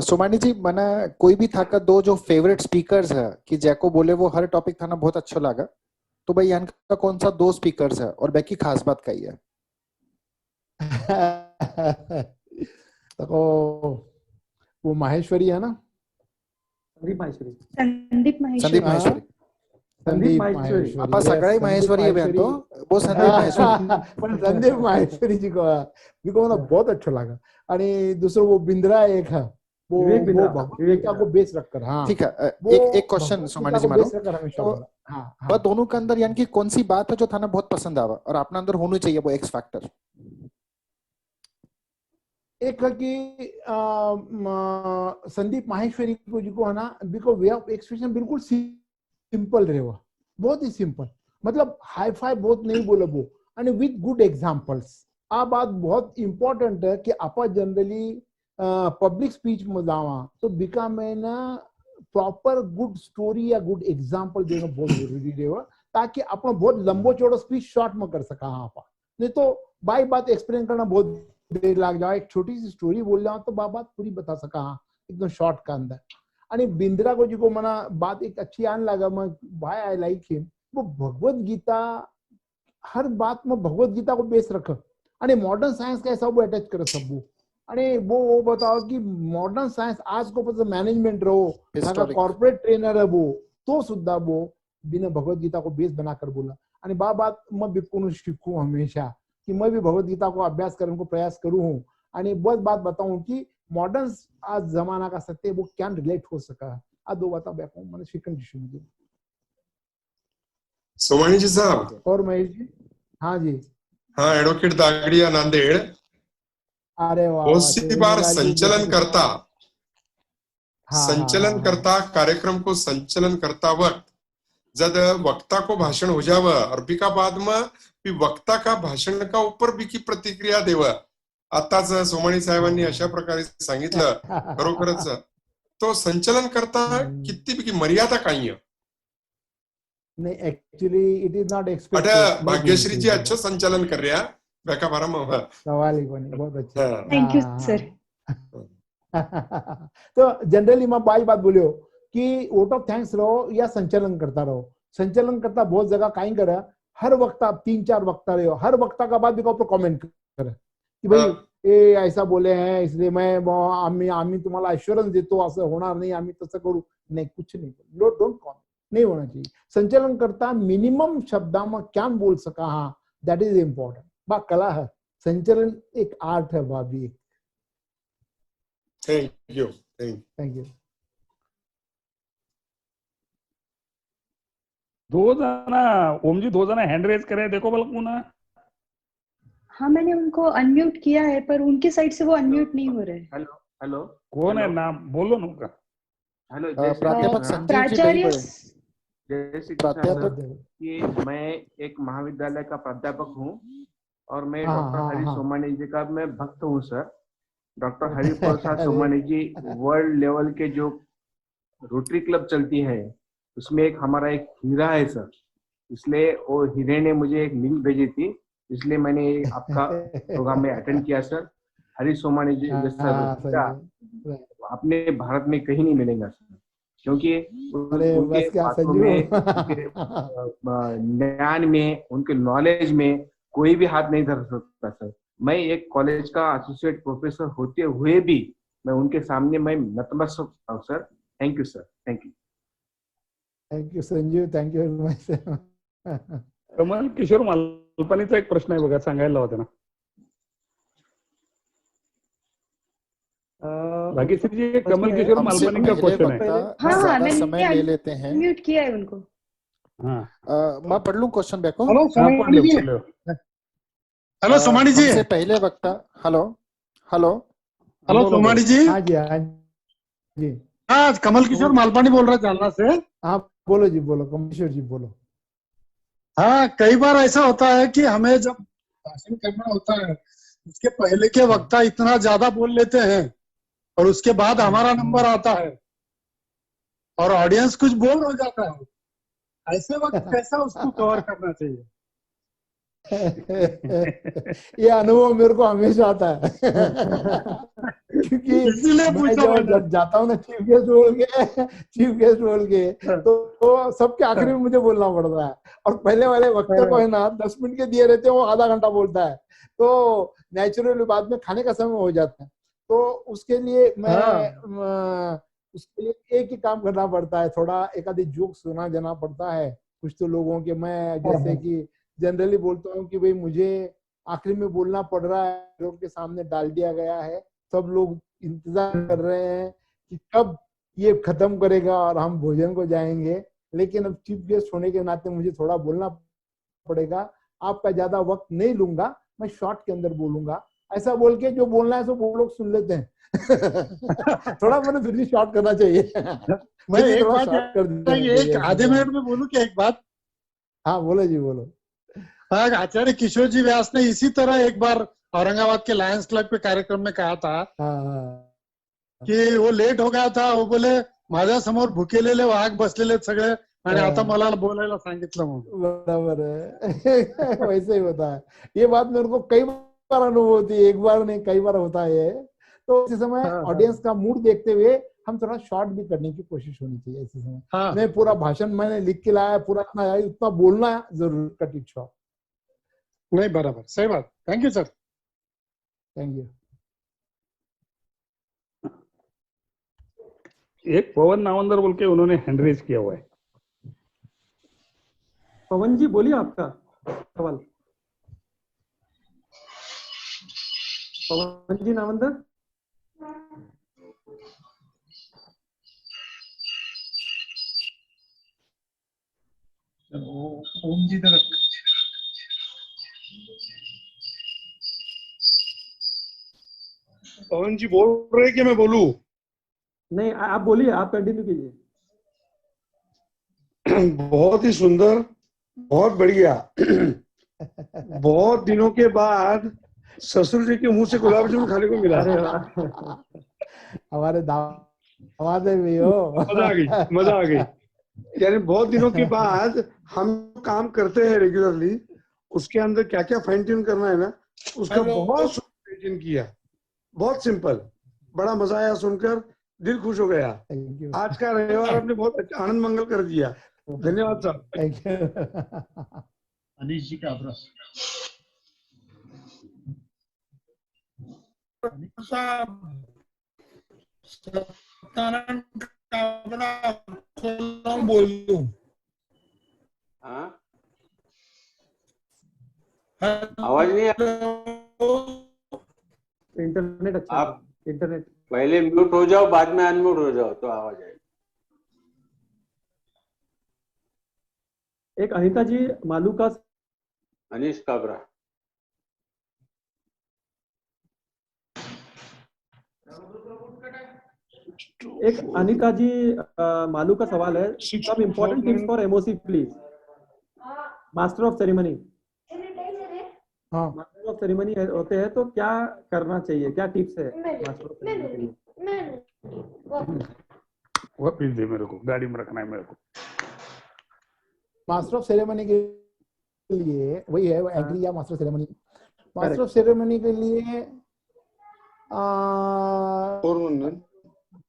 सोमानी जी, मना कोई भी था का दो जो फेवरेट स्पीकर्स है कि जैको बोले वो हर टॉपिक था ना बहुत अच्छा लगा, तो भाई यान का कौन सा 2 स्पीकर्स है और बाकी खास बात कही है? तो वो माहेश्वरी है ना, संदीप माहेश्वरी। संदीप माहेश्वरी। संदीप माहेश्वरी। संदीप माहेश्वरी। आपा सगळे माहेश्वरी है बहन, तो वो संदीप माहेश्वरी। पण संदीप माहेश्वरी जी को ना बहुत अच्छा लगा। आणि दुसरं वो बिंद्रा एक है, वो भगवत को बेस रखकर। हाँ ठीक है, एक क्वेश्चन सोमानी जी मारो, तो दोनों के अंदर यानी कि कौन सी बात है जो थाना बहुत पसंद आवा और अपने अंदर होनी चाहिए वो एक्स फैक्टर? एक है कि संदीप माहेश्वरी को जी को है ना, बिको वे ऑफ एक्सप्रेशन बिल्कुल सिंपल रहे, वो बहुत ही सिंपल, मतलब हाई फाई बहुत नहीं बोले वो, एंड विथ गुड एग्जांपल्स। आ बात बहुत इंपॉर्टंट है कि आप जनरली पब्लिक स्पीच में जावा तो बिका में ना प्रॉपर गुड स्टोरी या गुड एग्जांपल देना बहुत जरूरी रहेगा, ताकि अपन बहुत लंबो चौड़ो स्पीच शॉर्ट में कर सका। आप नहीं तो बाई बात एक्सप्लेन करना बहुत देर लग जाए, एक छोटी सी स्टोरी बोल जाओ तो बात पूरी बता सका हाँ एकदम शॉर्ट का अंदर। आणि बिंद्रा को जी को मना बात एक अच्छी आने लगा, मैं भाई आई लाइक हिम, वो भगवत गीता हर बात में भगवत गीता को बेस रख, आणि मॉडर्न साइंस का ऐसा वो अटैच करे सब वो, आणि वो बताओ कि मॉडर्न साइंस आज को पता मैनेजमेंट रहो, कॉर्पोरेट ट्रेनर है वो, तो सुद्धा वो बिना भगवत गीता को बेस बनाकर बोला। आणि बात मैं बिल्कुल सीखूं हमेशा कि मैं भी भगवत गीता को अभ्यास करने को प्रयास करूं हूं, आणि बहुत बात बताऊं कि मॉडर्न आज जमाना का सत्य वो क्या रिलेट हो सका। आ 2 बात बैठो मैंने शिकन जी। सोमानी जी साहब और महेश जी। हाँ जी। हाँ, एडवोकेट दागड़िया नांदेड़। अरे वाह, बहुत सी बार संचलन करता, संचलन करता कार्यक्रम को संचलन करता वक्त जब वक्ता को भाषण हो जावं और बिका बाद में वक्ता का भाषण का ऊपर भी की प्रतिक्रिया देवा। आताच सोमानी साहेबांनी अशा प्रकारे सांगितलं, खरोखरच तो संचलन करता किती की मर्यादा काही आहे? नहीं actually it is not expected. अटा भाग्यश्री जी अच्छा संचालन कर रहा है, बैका बारा में सवाल ही कोनी, बहुत अच्छा, थैंक यू सर। तो जनरली मैं बात बोलियो कि वोट ऑफ थैंक्स रहो या संचालन करता रहो। संचालन करता बहुत जगह काई करे, हर वक्ता 3-4 वक्ता रहो, हर वक्ता का बाद भी कमेंट करे कि भाई ये ऐसा बोले हैं इसलिए मैं आम्ही तुम्हाला एश्योरेंस देतो, असं होणार नाही, आम्ही तसं करू नहीं, कुछ नहीं, डोंट कमेंट, नहीं होना चाहिए। संचालन करता मिनिमम शब्दा में क्या बोल सका, हाँ दैट इज इम्पोर्टेंट। बा कला है, संचालन एक आर्ट है भाभी। Thank you. Thank you. 2 जना ओम जी 2 जना हैंड रेज करे, देखो बल कौन है। हाँ मैंने उनको अनम्यूट किया है पर उनकी साइड से वो अनम्यूट नहीं हो रहे। हेलो हेलो, कौन है, नाम बोलो ना उनका। हेलो प्राध्यापक संजीव जी प्राचार्य। जय श्री कृष्ण। कि मैं एक महाविद्यालय का प्राध्यापक हूँ और मैं डॉक्टर हरि सोमानी जी का मैं भक्त हूँ सर। डॉक्टर हरि प्रसाद सोमानी जी वर्ल्ड लेवल के जो रोटरी क्लब चलती है उसमें एक हमारा एक हीरा है सर, इसलिए वो हीरे ने मुझे एक लिंक भेजी थी, इसलिए मैंने आपका प्रोग्राम में अटेंड किया सर। हरि सोमानी जी जैसा आपने भारत में कहीं नहीं मिलेगा सर। क्योंकि अरे उनके बस क्या बातों संजू में, उनके ज्ञान में, उनके नॉलेज में कोई भी हाथ नहीं धर सकता सर। मैं एक कॉलेज का एसोसिएट प्रोफेसर होते हुए भी मैं उनके सामने मैं नतमस्तक हूं sir. Thank you sir, thank you. Thank you Sanju, thank you very much. Kamal Kishore मालपानीचा एक प्रश्न आहे बघा, सांगायला होता ना. भाग्यश्री जी, कमल किशोर हमसे मालपानी का पहले क्वेश्चन है. वक्ता हाँ ज्यादा समय ले लेते हैं. म्यूट किया है उनको. हाँ, मैं पढ़ लूं क्वेश्चन बैक को. हाँ, पढ़ लो, पढ़ लो. हेलो सोमानी जी. हमसे पहले वक्ता. हेलो हेलो हेलो सोमानी जी. हाँ जी, हाँ जी. हाँ, कमल किशोर मालपानी बोल रहा है जालना से. हाँ बोलो जी, बोलो कमलेश्वर जी बोलो. हाँ, कई बार ऐसा होता है कि हमें जब भाषण करना होता है उसके पहले के वक्ता इतना ज्यादा बोल लेते हैं और उसके बाद हमारा नंबर आता है और ऑडियंस कुछ बोर हो जाता है. ऐसे वक्त कैसा उसको कवर करना चाहिए? ये अनुभव मेरे को हमेशा आता है. क्योंकि इसीलिए मैं पूछा जब मैंने. जब जाता हूँ ना चीफ गेस्ट बोल के तो सबके आखिरी में मुझे बोलना पड़ता है. और पहले वाले वक्ता को है ना 10 मिनट के दिए रहते हैं, वो आधा घंटा बोलता है. तो नेचुरली बाद में खाने का समय हो जाता है. तो उसके लिए मैं उसके लिए एक ही काम करना पड़ता है, थोड़ा एक आधी जोक सुना देना पड़ता है कुछ तो लोगों के. मैं जैसे कि जनरली बोलता हूँ कि भाई मुझे आखिरी में बोलना पड़ रहा है, लोगों के सामने डाल दिया गया है, सब लोग इंतजार कर रहे हैं कि कब ये खत्म करेगा और हम भोजन को जाएंगे. लेकिन अब चीफ गेस्ट होने के नाते मुझे थोड़ा बोलना पड़ेगा. आपका ज्यादा वक्त नहीं लूंगा, मैं शॉर्ट के अंदर बोलूंगा. ऐसा बोल के जो बोलना है सब वो लोग सुन लेते हैं. थोड़ा मैंने फिर भी शॉर्ट करना चाहिए. मैं एक बात एक आधे मिनट में बोलूं क्या? एक बात. हाँ बोलो जी, बोलो. आचार्य किशोर जी व्यास ने इसी तरह एक बार औरंगाबाद के लायंस क्लब के कार्यक्रम में कहा था की वो लेट हो गया था. वो बोले माझ्या समोर भुकेलेले वाघ बसलेले सगळे आणि आता मला बोलायला सांगितलं म्हणून. बराबर है. वैसे ही होता है. ये बात मेरे को कई बार अनुभव होती है, एक बार नहीं कई बार होता है. तो इसी समय ऑडियंस का मूड देखते हुए हम थोड़ा शॉर्ट भी करने की कोशिश होनी चाहिए. इसी समय मैं पूरा भाषण मैंने लिख के लाया, पूरा उतना बोलना जरूर, कट इट शॉर्ट. नहीं, बराबर, सही बात. Thank you sir. Thank you. एक पवन नावंदर बोल के उन्होंने हैंड रेज किया हुआ है. पवन जी बोलिए आपका सवाल. पवन जी नावंदर. ओम जी तक पवन जी बोल रहे कि मैं बोलूं? नहीं, आप बोलिए, आप कंटिन्यू कीजिए. बहुत ही सुंदर, बहुत बढ़िया. बहुत दिनों के बाद ससुर जी के मुंह से गुलाब जामुन खाने को मिला. हमारे दामाद है भी हो. मजा आ गई, मजा आ गई. यानी बहुत दिनों के बाद हम काम करते हैं रेगुलरली, उसके अंदर क्या क्या फाइन ट्यून करना है ना, उसका बहुत फाइन ट्यून किया. बहुत सिंपल, बड़ा मजा आया सुनकर, दिल खुश हो गया. आज का रविवार आपने बहुत आनंद मंगल कर दिया. धन्यवाद साहब. Thank you. अनिश जी का आभार. बोल दूं? आवाज नहीं इंटरनेट अच्छा. आप इंटरनेट पहले म्यूट हो जाओ, बाद में अनम्यूट हो जाओ तो आवाज आएगी. एक अनिता जी मालू का. अनीश काबरा. एक अनिता जी मालू का सवाल है. Some important tips for MOC please. Master of ceremony. Master of ceremony होते हैं तो क्या करना चाहिए, क्या टिप्स है मास्टर ऑफ सेरेमनी के लिए? वो प्लीज दे मेरे को, गाड़ी में रखना है मेरे को. मास्टर ऑफ सेरेमनी के लिए वही है, एग्री या master ceremony. Master of ceremony के लिए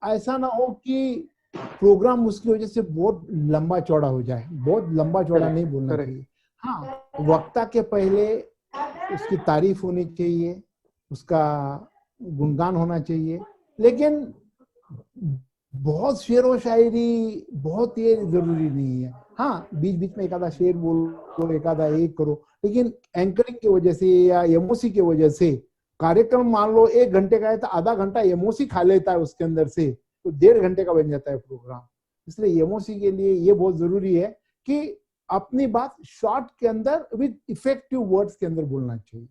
ऐसा ना हो कि प्रोग्राम उसकी वजह से बहुत लंबा चौड़ा हो जाए, बहुत लंबा चौड़ा नहीं बोलना चाहिए। हाँ, वक्ता के पहले उसकी तारीफ होनी चाहिए, उसका गुणगान होना चाहिए, लेकिन बहुत शेर व शायरी बहुत ये जरूरी नहीं है। हाँ, बीच बीच में एक आधा शेर बोलो, एक आधा एक करो, लेकिन एंकरिंग की वजह से या एमओसी की वजह से कार्यक्रम मान लो 1 घंटे का है तो आधा घंटा एमओसी खा लेता है उसके अंदर से, तो 1.5 घंटे का बन जाता है प्रोग्राम। इसलिए एमओसी के लिए ये बहुत जरूरी है कि अपनी बात शॉर्ट के अंदर विद इफेक्टिव वर्ड्स के अंदर बोलना चाहिए।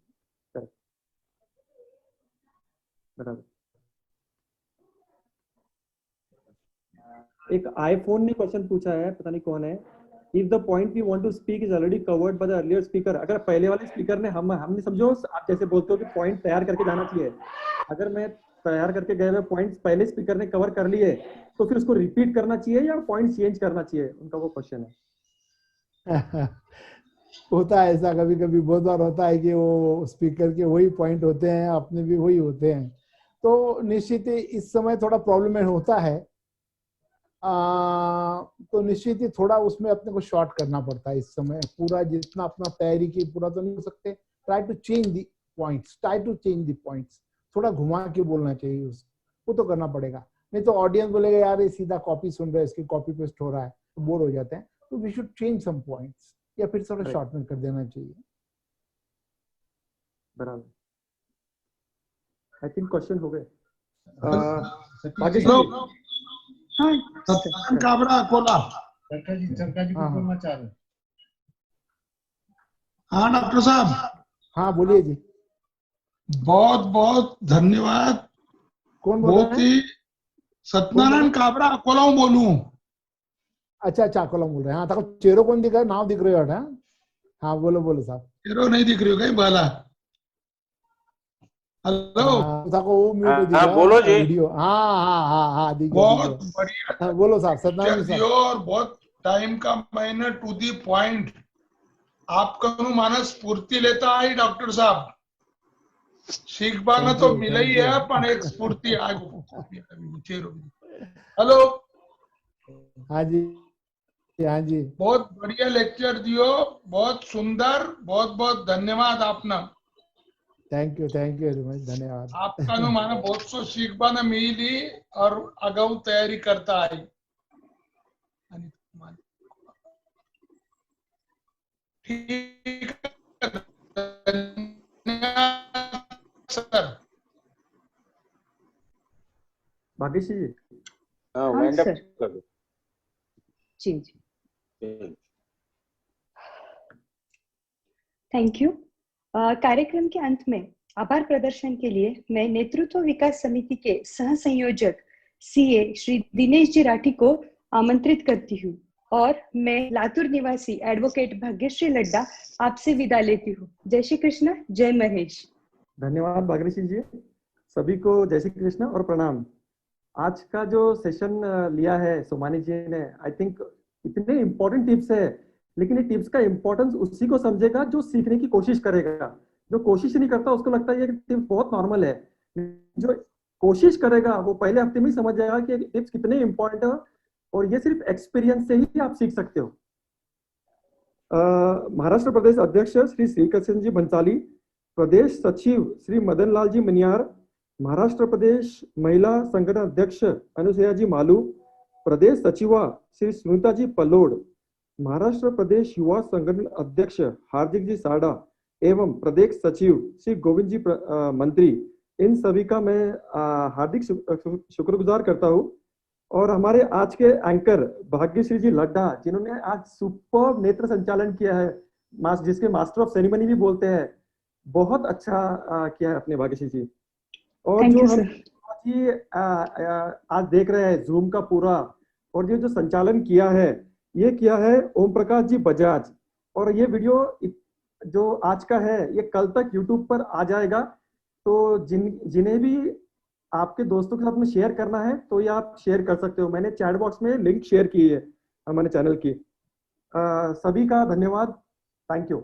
एक आईफोन ने क्वेश्चन पूछा है, पता नहीं कौन है। If the point we want to speak is already covered by the earlier speaker, अगर पहले वाले स्पीकर ने हमने समझो आप जैसे बोलते हो कि पॉइंट तैयार करके जाना चाहिए, अगर मैं तैयार करके गए हुए पॉइंट्स पहले स्पीकर ने कवर कर लिए तो फिर उसको रिपीट करना चाहिए या पॉइंट चेंज करना चाहिए, उनका वो क्वेश्चन है। होता है ऐसा, कभी कभी बहुत बार होता है कि वो स्पीकर के वही पॉइंट होते हैं, अपने भी वही होते हैं, तो निश्चित ही इस समय थोड़ा प्रॉब्लम होता है। तो निश्चित ही थोड़ा उसमें अपने को शॉर्ट करना पड़ता है इस समय। पूरा जितना अपना तैयारी की पूरा तो नहीं हो सकते, try to change the points, थोड़ा घुमा के बोलना चाहिए उसको, वो तो करना पड़ेगा, नहीं तो ऑडियंस बोलेगा यार ये सीधा कॉपी सुन रहे हैं, इसकी कॉपी पेस्ट हो रहा है, तो बोर हो जाते हैं। तो we should change some points या फिर थोड़ा शॉर्ट में कर देना चाहिए। बराबर, आई थिंक क्वेश्चन हो गए। सत्यनारायण काबरा अकोला। हाँ डॉक्टर साहब। हाँ बोलिए जी। बहुत बहुत धन्यवाद। कौन बोल रहा है? सत्यनारायण काबरा अकोला बोलू। अच्छा अकोला बोल रहे हैं। हाँ, चेहरा कौन दिख रहा है? नाम दिख रहे हो? हाँ बोलो साहब। चेहरा नहीं दिख रही हो कहीं बाला? हेलो। हाँ बोलो जी। वीडियो हाँ बहुत बढ़िया। बोलो साहब। सत्यनारायण साहब और बहुत टाइम का मैंने टू दी पॉइंट आपका मानस स्फूर्ति लेता है डॉक्टर साहब। शिकबाना तो मिला ही है पण एक स्फूर्ति है। हेलो। हाँ जी बहुत बढ़िया लेक्चर दियो, बहुत सुंदर, बहुत बहुत धन्यवाद आपना। थैंक यू वेरी मच, धन्यवाद। आपका माना बहुत सो शिकबाना मिली और अगाऊ तैयारी करता है। ठीक सर। भाग्यश्री जी। हाँ सर जी थैंक यू। कार्यक्रम के अंत में आभार प्रदर्शन के लिए मैं नेतृत्व विकास समिति के सह संयोजक सीए श्री दिनेश जी राठी को आमंत्रित करती हूँ और मैं लातूर निवासी एडवोकेट भाग्यश्री लड्डा आपसे विदा लेती हूँ। जय श्री कृष्ण, जय महेश। धन्यवाद भाग्यश्री जी। सभी को जय श्री कृष्ण और प्रणाम। आज का जो सेशन लिया है सोमानी जी ने, आई थिंक इतने इम्पोर्टेंट टिप्स है, लेकिन ये टिप्स का इम्पोर्टेंस उसी को समझेगा जो सीखने की कोशिश करेगा। जो कोशिश नहीं करता उसको लगता है ये टिप्स बहुत नॉर्मल है। जो कोशिश करेगा वो पहले हफ्ते में ही समझ जाएगा कि टिप्स कितने इम्पोर्टेंट है, और ये सिर्फ एक्सपीरियंस से ही आप सीख सकते हो। महाराष्ट्र प्रदेश अध्यक्ष श्री श्रीकृष्ण जी भंसाली, प्रदेश सचिव श्री मदन लाल जी मनियार, महाराष्ट्र प्रदेश महिला संगठन अध्यक्ष अनुसया जी मालू, प्रदेश सचिवा श्री सुनीता जी पलोड, महाराष्ट्र प्रदेश युवा संगठन अध्यक्ष हार्दिक जी साडा एवं प्रदेश सचिव श्री गोविंद जी मंत्री, इन सभी का मैं हार्दिक शुक्रगुजार करता हूँ। और हमारे आज के एंकर भाग्यश्री जी लड्डा, जिन्होंने आज सुपर नेत्र संचालन किया है, जिसके मास्टर ऑफ सेरेमनी भी बोलते हैं, बहुत अच्छा किया है अपने भाग्यश्री जी। और जो हम आज देख रहे हैं जूम का पूरा, और ये जो संचालन किया है ये किया है ओम प्रकाश जी बजाज। और ये वीडियो जो आज का है ये कल तक यूट्यूब पर आ जाएगा, तो जिन्हें भी आपके दोस्तों के साथ में शेयर करना है तो ये आप शेयर कर सकते हो। मैंने चैट बॉक्स में लिंक शेयर की है हमारे चैनल की। सभी का धन्यवाद। Thank you.